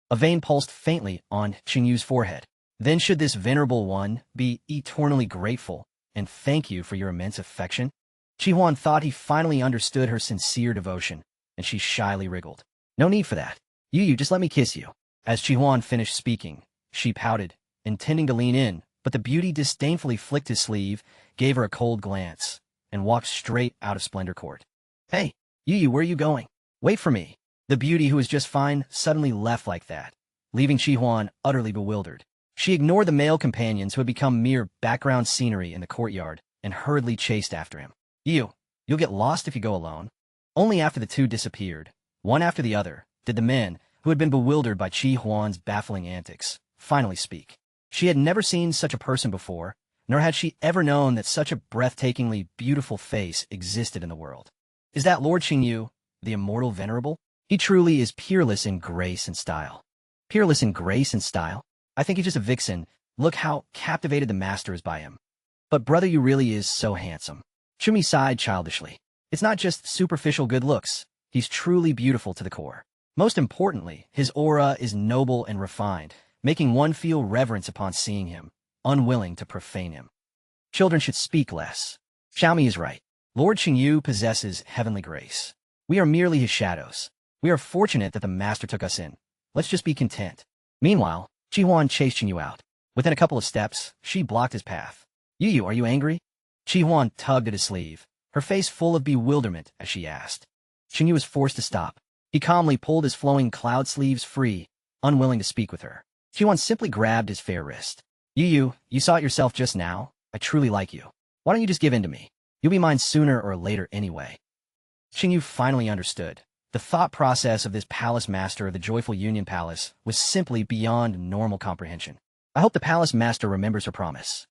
A vein pulsed faintly on Cheng Yu's forehead. Then should this venerable one be eternally grateful and thank you for your immense affection? Chi Huan thought he finally understood her sincere devotion, and she shyly wriggled. No need for that. Yu, just let me kiss you. As Chi Huan finished speaking, she pouted, intending to lean in, but the beauty disdainfully flicked his sleeve, gave her a cold glance, and walked straight out of Splendor Court. Hey, Yu, where are you going? Wait for me. The beauty who was just fine suddenly left like that, leaving Chi Huan utterly bewildered. She ignored the male companions who had become mere background scenery in the courtyard and hurriedly chased after him. You'll get lost if you go alone. Only after the two disappeared, one after the other, did the men, who had been bewildered by Chi Huan's baffling antics, finally speak. She had never seen such a person before, nor had she ever known that such a breathtakingly beautiful face existed in the world. Is that Lord Cheng Yu, the immortal venerable? He truly is peerless in grace and style. Peerless in grace and style? I think he's just a vixen. Look how captivated the master is by him. But brother Yu really is so handsome. Chumi sighed childishly. It's not just superficial good looks. He's truly beautiful to the core. Most importantly, his aura is noble and refined, making one feel reverence upon seeing him, unwilling to profane him. Children should speak less. Xiaomi is right. Lord Cheng Yu possesses heavenly grace. We are merely his shadows. We are fortunate that the master took us in. Let's just be content. Meanwhile, Chi Huan chased Cheng Yu out. Within a couple of steps, she blocked his path. Yu, are you angry? Chi Huan tugged at his sleeve, her face full of bewilderment as she asked. Cheng Yu was forced to stop. He calmly pulled his flowing cloud sleeves free, unwilling to speak with her. Chi Huan simply grabbed his fair wrist. Yu, you saw it yourself just now. I truly like you. Why don't you just give in to me? You'll be mine sooner or later anyway. Cheng Yu finally understood. The thought process of this palace master of the Joyful Union Palace was simply beyond normal comprehension. I hope the palace master remembers her promise.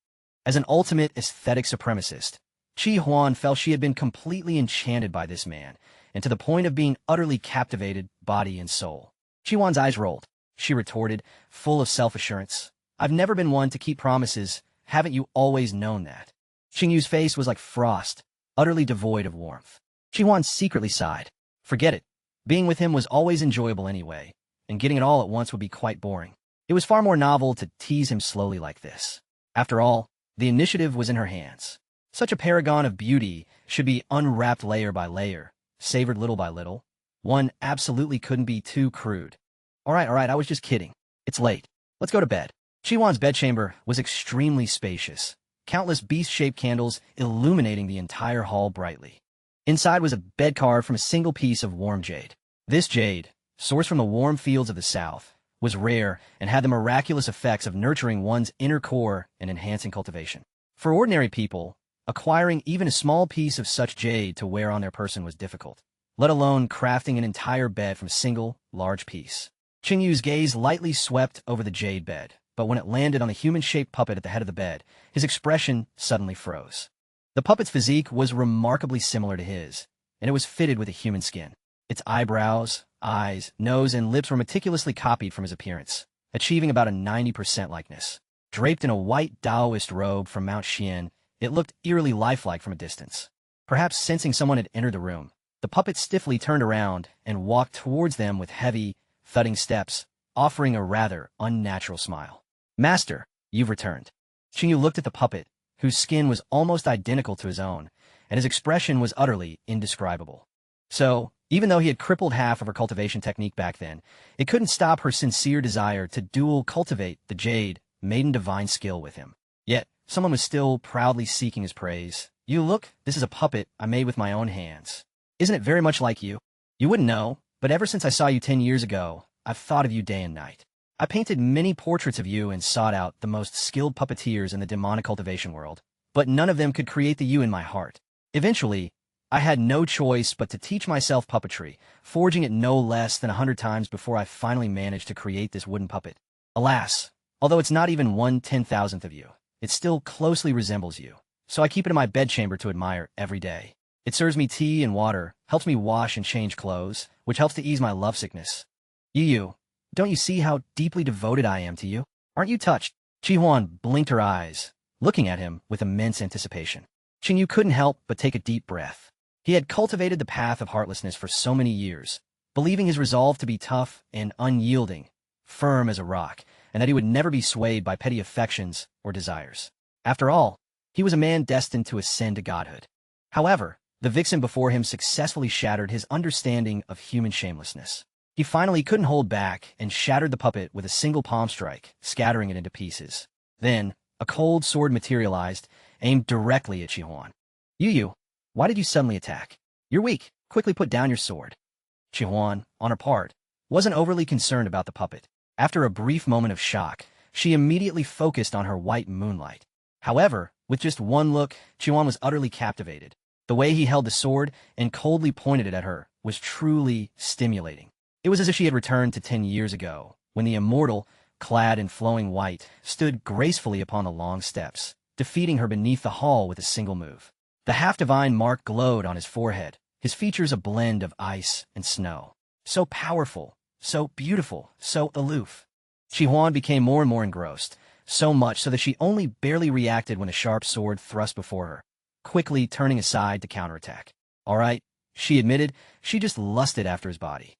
As an ultimate aesthetic supremacist, Chi Huan felt she had been completely enchanted by this man, and to the point of being utterly captivated, body and soul. Chi Huan's eyes rolled. She retorted, full of self-assurance. I've never been one to keep promises. Haven't you always known that? Cheng Yu's face was like frost, utterly devoid of warmth. Chi Huan secretly sighed. Forget it. Being with him was always enjoyable anyway, and getting it all at once would be quite boring. It was far more novel to tease him slowly like this. After all, the initiative was in her hands. Such a paragon of beauty should be unwrapped layer by layer, savored little by little. One absolutely couldn't be too crude. All right, I was just kidding. It's late. Let's go to bed. Chi Huan's bedchamber was extremely spacious, countless beast-shaped candles illuminating the entire hall brightly. Inside was a bed carved from a single piece of warm jade. This jade, sourced from the warm fields of the south, was rare and had the miraculous effects of nurturing one's inner core and enhancing cultivation. For ordinary people, acquiring even a small piece of such jade to wear on their person was difficult, let alone crafting an entire bed from a single, large piece. Cheng Yu's gaze lightly swept over the jade bed, but when it landed on the human-shaped puppet at the head of the bed, his expression suddenly froze. The puppet's physique was remarkably similar to his, and it was fitted with a human skin. Its eyebrows, eyes, nose, and lips were meticulously copied from his appearance, achieving about a 90% likeness. Draped in a white Taoist robe from Mount Xian, it looked eerily lifelike from a distance. Perhaps sensing someone had entered the room, the puppet stiffly turned around and walked towards them with heavy, thudding steps, offering a rather unnatural smile. Master, you've returned. Cheng Yu looked at the puppet, whose skin was almost identical to his own, and his expression was utterly indescribable. So, even though he had crippled half of her cultivation technique back then, it couldn't stop her sincere desire to dual cultivate the jade, maiden divine skill with him. Yet, someone was still proudly seeking his praise. You look, this is a puppet I made with my own hands. Isn't it very much like you? You wouldn't know, but ever since I saw you 10 years ago, I've thought of you day and night. I painted many portraits of you and sought out the most skilled puppeteers in the demonic cultivation world, but none of them could create the you in my heart. Eventually, I had no choice but to teach myself puppetry, forging it no less than 100 times before I finally managed to create this wooden puppet. Alas, although it's not even 1/10,000th of you, it still closely resembles you, so I keep it in my bedchamber to admire every day. It serves me tea and water, helps me wash and change clothes, which helps to ease my lovesickness. You, don't you see how deeply devoted I am to you? Aren't you touched? Chi Huan blinked her eyes, looking at him with immense anticipation. Cheng Yu couldn't help but take a deep breath. He had cultivated the path of heartlessness for so many years, believing his resolve to be tough and unyielding, firm as a rock, and that he would never be swayed by petty affections or desires. After all, he was a man destined to ascend to godhood. However, the vixen before him successfully shattered his understanding of human shamelessness. He finally couldn't hold back and shattered the puppet with a single palm strike, scattering it into pieces. Then, a cold sword materialized, aimed directly at Chi Huan. Yu, why did you suddenly attack? You're weak. Quickly put down your sword. Chi Huan, on her part, wasn't overly concerned about the puppet. After a brief moment of shock, she immediately focused on her white moonlight. However, with just one look, Chi Huan was utterly captivated. The way he held the sword and coldly pointed it at her was truly stimulating. It was as if she had returned to 10 years ago, when the Immortal, clad in flowing white, stood gracefully upon the long steps, defeating her beneath the hall with a single move. The half-divine mark glowed on his forehead, his features a blend of ice and snow. So powerful, so beautiful, so aloof. Chi Huan became more and more engrossed, so much so that she only barely reacted when a sharp sword thrust before her, quickly turning aside to counterattack. All right, she admitted, she just lusted after his body.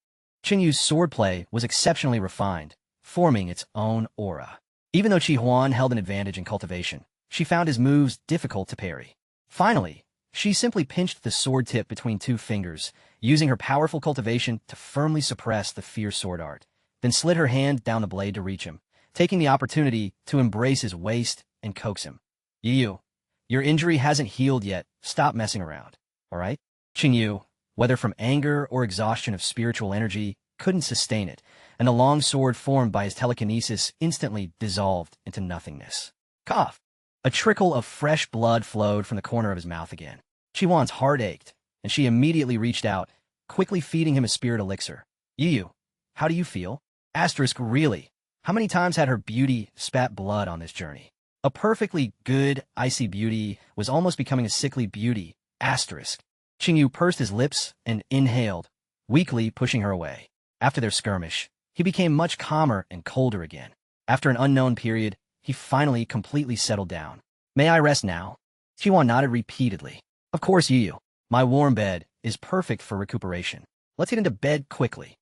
Cheng Yu's swordplay was exceptionally refined, forming its own aura. Even though Chi Huan held an advantage in cultivation, she found his moves difficult to parry. Finally, she simply pinched the sword tip between two fingers, using her powerful cultivation to firmly suppress the fierce sword art, then slid her hand down the blade to reach him, taking the opportunity to embrace his waist and coax him. Yu, your injury hasn't healed yet. Stop messing around, all right? Cheng Yu, whether from anger or exhaustion of spiritual energy, couldn't sustain it, and the long sword formed by his telekinesis instantly dissolved into nothingness. Cough! A trickle of fresh blood flowed from the corner of his mouth again. Chi Huan's heart ached, and she immediately reached out, quickly feeding him a spirit elixir. Yu, how do you feel? Asterisk, really? How many times had her beauty spat blood on this journey? A perfectly good, icy beauty was almost becoming a sickly beauty. Asterisk. Cheng Yu pursed his lips and inhaled, weakly pushing her away. After their skirmish, he became much calmer and colder again. After an unknown period, he finally completely settled down. May I rest now? Chi Huan nodded repeatedly. Of course, Yu. My warm bed is perfect for recuperation. Let's get into bed quickly.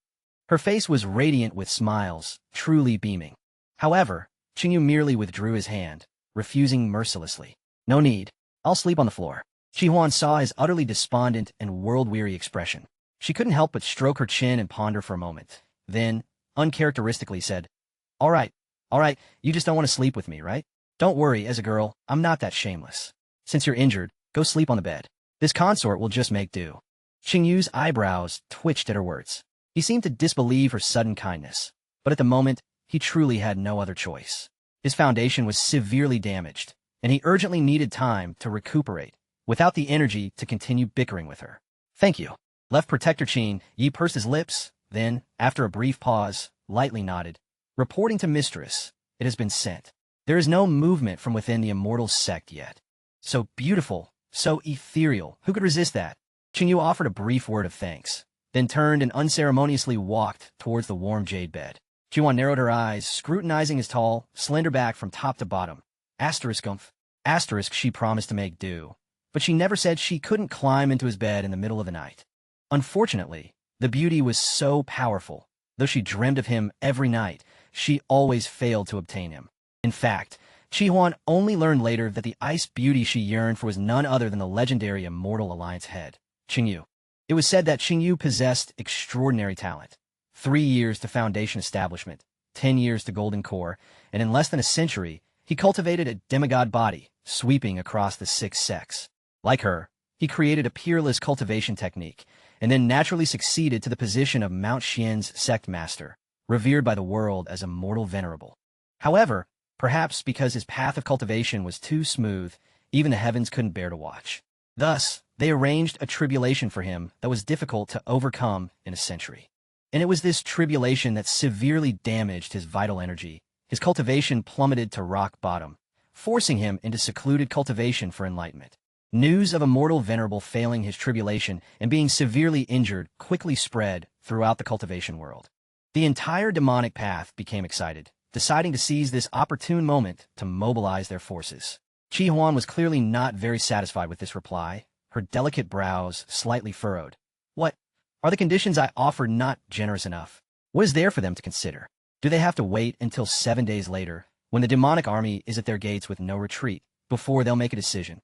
Her face was radiant with smiles, truly beaming. However, Cheng Yu merely withdrew his hand, refusing mercilessly. No need. I'll sleep on the floor. Chi Huan saw his utterly despondent and world-weary expression. She couldn't help but stroke her chin and ponder for a moment. Then, uncharacteristically said, All right, you just don't want to sleep with me, right? Don't worry, as a girl, I'm not that shameless. Since you're injured, go sleep on the bed. This consort will just make do. Cheng Yu's eyebrows twitched at her words. He seemed to disbelieve her sudden kindness, but at the moment, he truly had no other choice. His foundation was severely damaged, and he urgently needed time to recuperate, without the energy to continue bickering with her. Thank you. Left Protector Cheng Yi pursed his lips, then, after a brief pause, lightly nodded. Reporting to Mistress, it has been sent. There is no movement from within the Immortal sect yet. So beautiful, so ethereal, who could resist that? Cheng Yu offered a brief word of thanks, then turned and unceremoniously walked towards the warm jade bed. Chi Huan narrowed her eyes, scrutinizing his tall, slender back from top to bottom. Asterisk umph. Asterisk she promised to make do, but she never said she couldn't climb into his bed in the middle of the night. Unfortunately, the beauty was so powerful. Though she dreamed of him every night, she always failed to obtain him. In fact, Chi Huan only learned later that the ice beauty she yearned for was none other than the legendary Immortal Alliance head, Cheng Yu. It was said that Cheng Yu possessed extraordinary talent. 3 years to Foundation establishment, 10 years to Golden Core, and in less than a century, he cultivated a demigod body, sweeping across the 6 sects. Like her, he created a peerless cultivation technique, and then naturally succeeded to the position of Mount Xian's sect master, revered by the world as Immortal Venerable. However, perhaps because his path of cultivation was too smooth, even the heavens couldn't bear to watch. Thus, they arranged a tribulation for him that was difficult to overcome in a century. And it was this tribulation that severely damaged his vital energy. His cultivation plummeted to rock bottom, forcing him into secluded cultivation for enlightenment. News of Immortal Venerable failing his tribulation and being severely injured quickly spread throughout the cultivation world. The entire demonic path became excited, deciding to seize this opportune moment to mobilize their forces. Chi Huan was clearly not very satisfied with this reply, her delicate brows slightly furrowed. What? Are the conditions I offered not generous enough? What is there for them to consider? Do they have to wait until 7 days later, when the demonic army is at their gates with no retreat, before they'll make a decision?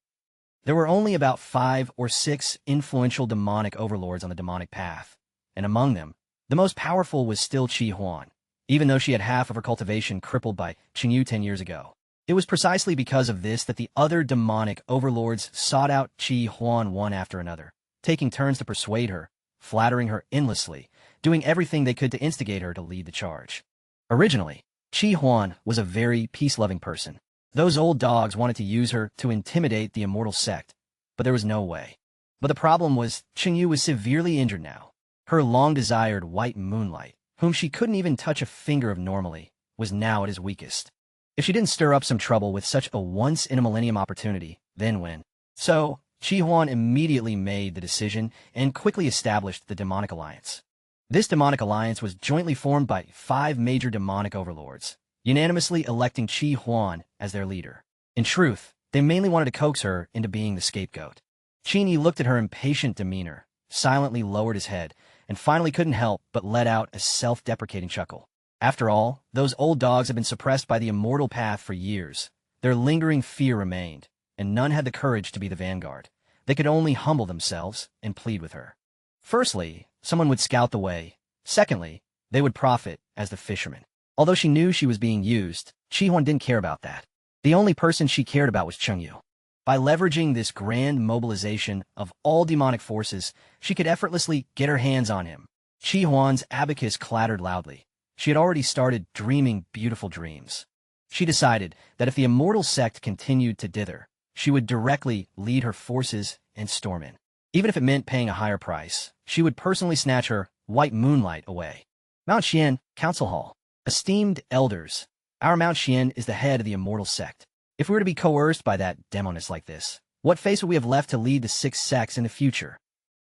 There were only about 5 or 6 influential demonic overlords on the demonic path, and among them, the most powerful was still Chi Huan, even though she had half of her cultivation crippled by Cheng Yu 10 years ago. It was precisely because of this that the other demonic overlords sought out Chi Huan one after another, taking turns to persuade her, flattering her endlessly, doing everything they could to instigate her to lead the charge. Originally, Chi Huan was a very peace-loving person. Those old dogs wanted to use her to intimidate the Immortal sect, but there was no way. But the problem was Cheng Yu was severely injured now. Her long-desired white moonlight, whom she couldn't even touch a finger of normally, was now at his weakest. If she didn't stir up some trouble with such a once-in-a-millennium opportunity, then when? So, Chi Huan immediately made the decision and quickly established the Demonic Alliance. This Demonic Alliance was jointly formed by 5 major demonic overlords, unanimously electing Chi Huan as their leader. In truth, they mainly wanted to coax her into being the scapegoat. Cheng Yi looked at her impatient demeanor, silently lowered his head, and finally couldn't help but let out a self-deprecating chuckle. After all, those old dogs had been suppressed by the immortal path for years. Their lingering fear remained, and none had the courage to be the vanguard. They could only humble themselves and plead with her. Firstly, someone would scout the way. Secondly, they would profit as the fisherman. Although she knew she was being used, Chi Huan didn't care about that. The only person she cared about was Cheng Yu. By leveraging this grand mobilization of all demonic forces, she could effortlessly get her hands on him. Chi Huan's abacus clattered loudly. She had already started dreaming beautiful dreams. She decided that if the immortal sect continued to dither, she would directly lead her forces and storm in. Even if it meant paying a higher price, she would personally snatch her white moonlight away. Mount Xian, Council Hall. Esteemed elders, our Mount Xian is the head of the immortal sect. If we were to be coerced by that demoness like this, what face would we have left to lead the 6 sects in the future?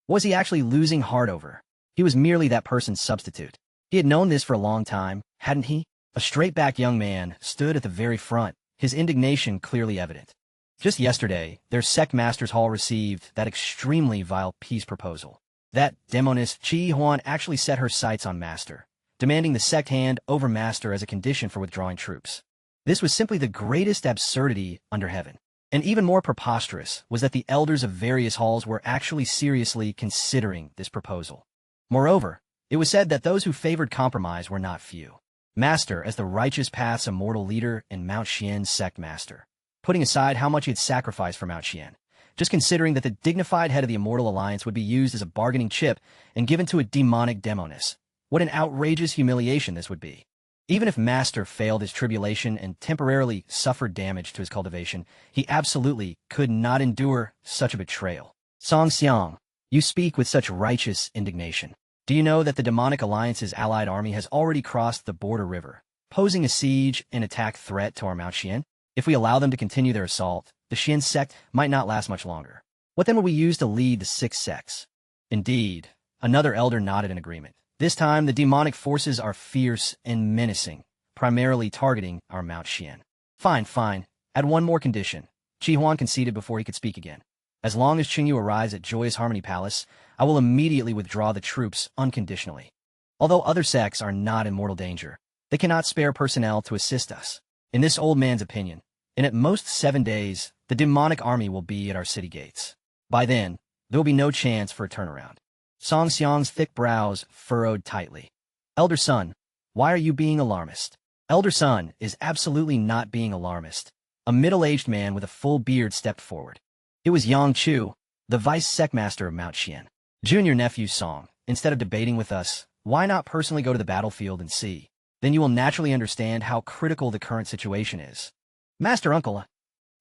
Was he actually losing heart over? He was merely that person's substitute. He had known this for a long time, hadn't he? A straight-backed young man stood at the very front, his indignation clearly evident. Just yesterday, their sect master's hall received that extremely vile peace proposal. That demoness Chi Huan actually set her sights on Master, demanding the sect hand over Master as a condition for withdrawing troops. This was simply the greatest absurdity under heaven. And even more preposterous was that the elders of various halls were actually seriously considering this proposal. Moreover, it was said that those who favored compromise were not few. Master, as the righteous path's immortal leader and Mount Xian's sect master, putting aside how much he had sacrificed for Mount Xian, just considering that the dignified head of the Immortal Alliance would be used as a bargaining chip and given to a demonic demoness. What an outrageous humiliation this would be. Even if Master failed his tribulation and temporarily suffered damage to his cultivation, he absolutely could not endure such a betrayal. Song Xiang, you speak with such righteous indignation. Do you know that the demonic alliance's allied army has already crossed the border river, posing a siege and attack threat to our Mount Xian? If we allow them to continue their assault, the Xian sect might not last much longer. What then would we use to lead the 6 sects? Indeed, another elder nodded in agreement. This time, the demonic forces are fierce and menacing, primarily targeting our Mount Xian. Fine. Add one more condition. Chi Huan conceded before he could speak again. As long as Cheng Yu arrives at Joyous Harmony Palace, I will immediately withdraw the troops unconditionally. Although other sects are not in mortal danger, they cannot spare personnel to assist us. In this old man's opinion, in at most 7 days, the demonic army will be at our city gates. By then, there will be no chance for a turnaround. Song Xiang's thick brows furrowed tightly. Elder Son, why are you being alarmist? Elder Son is absolutely not being alarmist. A middle-aged man with a full beard stepped forward. It was Yang Chu, the vice sectmaster of Mount Xian. Junior nephew Song, instead of debating with us, why not personally go to the battlefield and see? Then you will naturally understand how critical the current situation is. Master Uncle.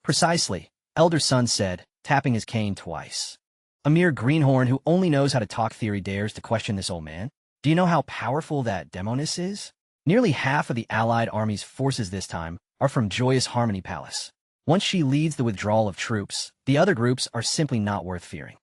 Precisely, Elder Son said, tapping his cane twice. A mere greenhorn who only knows how to talk theory dares to question this old man. Do you know how powerful that demoness is? Nearly half of the allied army's forces this time are from Joyous Harmony Palace. Once she leads the withdrawal of troops, the other groups are simply not worth fearing.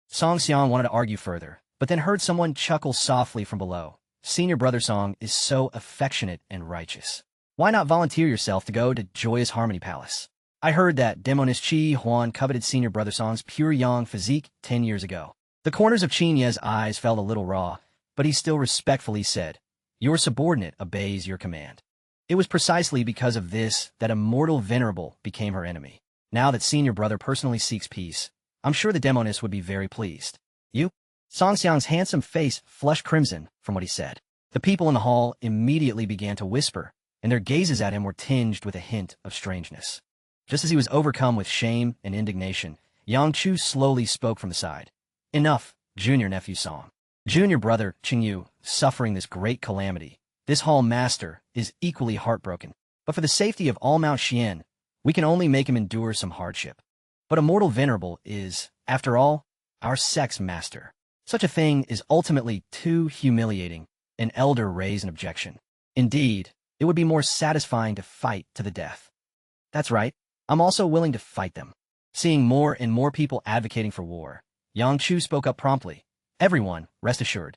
Song Xiang wanted to argue further, but then heard someone chuckle softly from below. Senior Brother Song is so affectionate and righteous. Why not volunteer yourself to go to Joyous Harmony Palace? I heard that demoness Chi Huan coveted Senior Brother Song's pure young physique 10 years ago. The corners of Qin Ye's eyes felt a little raw, but he still respectfully said, Your subordinate obeys your command. It was precisely because of this that Immortal Venerable became her enemy. Now that Senior Brother personally seeks peace, I'm sure the demoness would be very pleased. You? Song Xiang's handsome face flushed crimson from what he said. The people in the hall immediately began to whisper, and their gazes at him were tinged with a hint of strangeness. Just as he was overcome with shame and indignation, Yang Chu slowly spoke from the side. Enough, junior nephew Song. Junior brother Cheng Yu, suffering this great calamity. This hall master is equally heartbroken. But for the safety of all Mount Xian, we can only make him endure some hardship. But Immortal Venerable is, after all, our sect's master. Such a thing is ultimately too humiliating. An elder raised an objection. Indeed, it would be more satisfying to fight to the death. That's right. I'm also willing to fight them. Seeing more and more people advocating for war, Yang Chu spoke up promptly. Everyone, rest assured,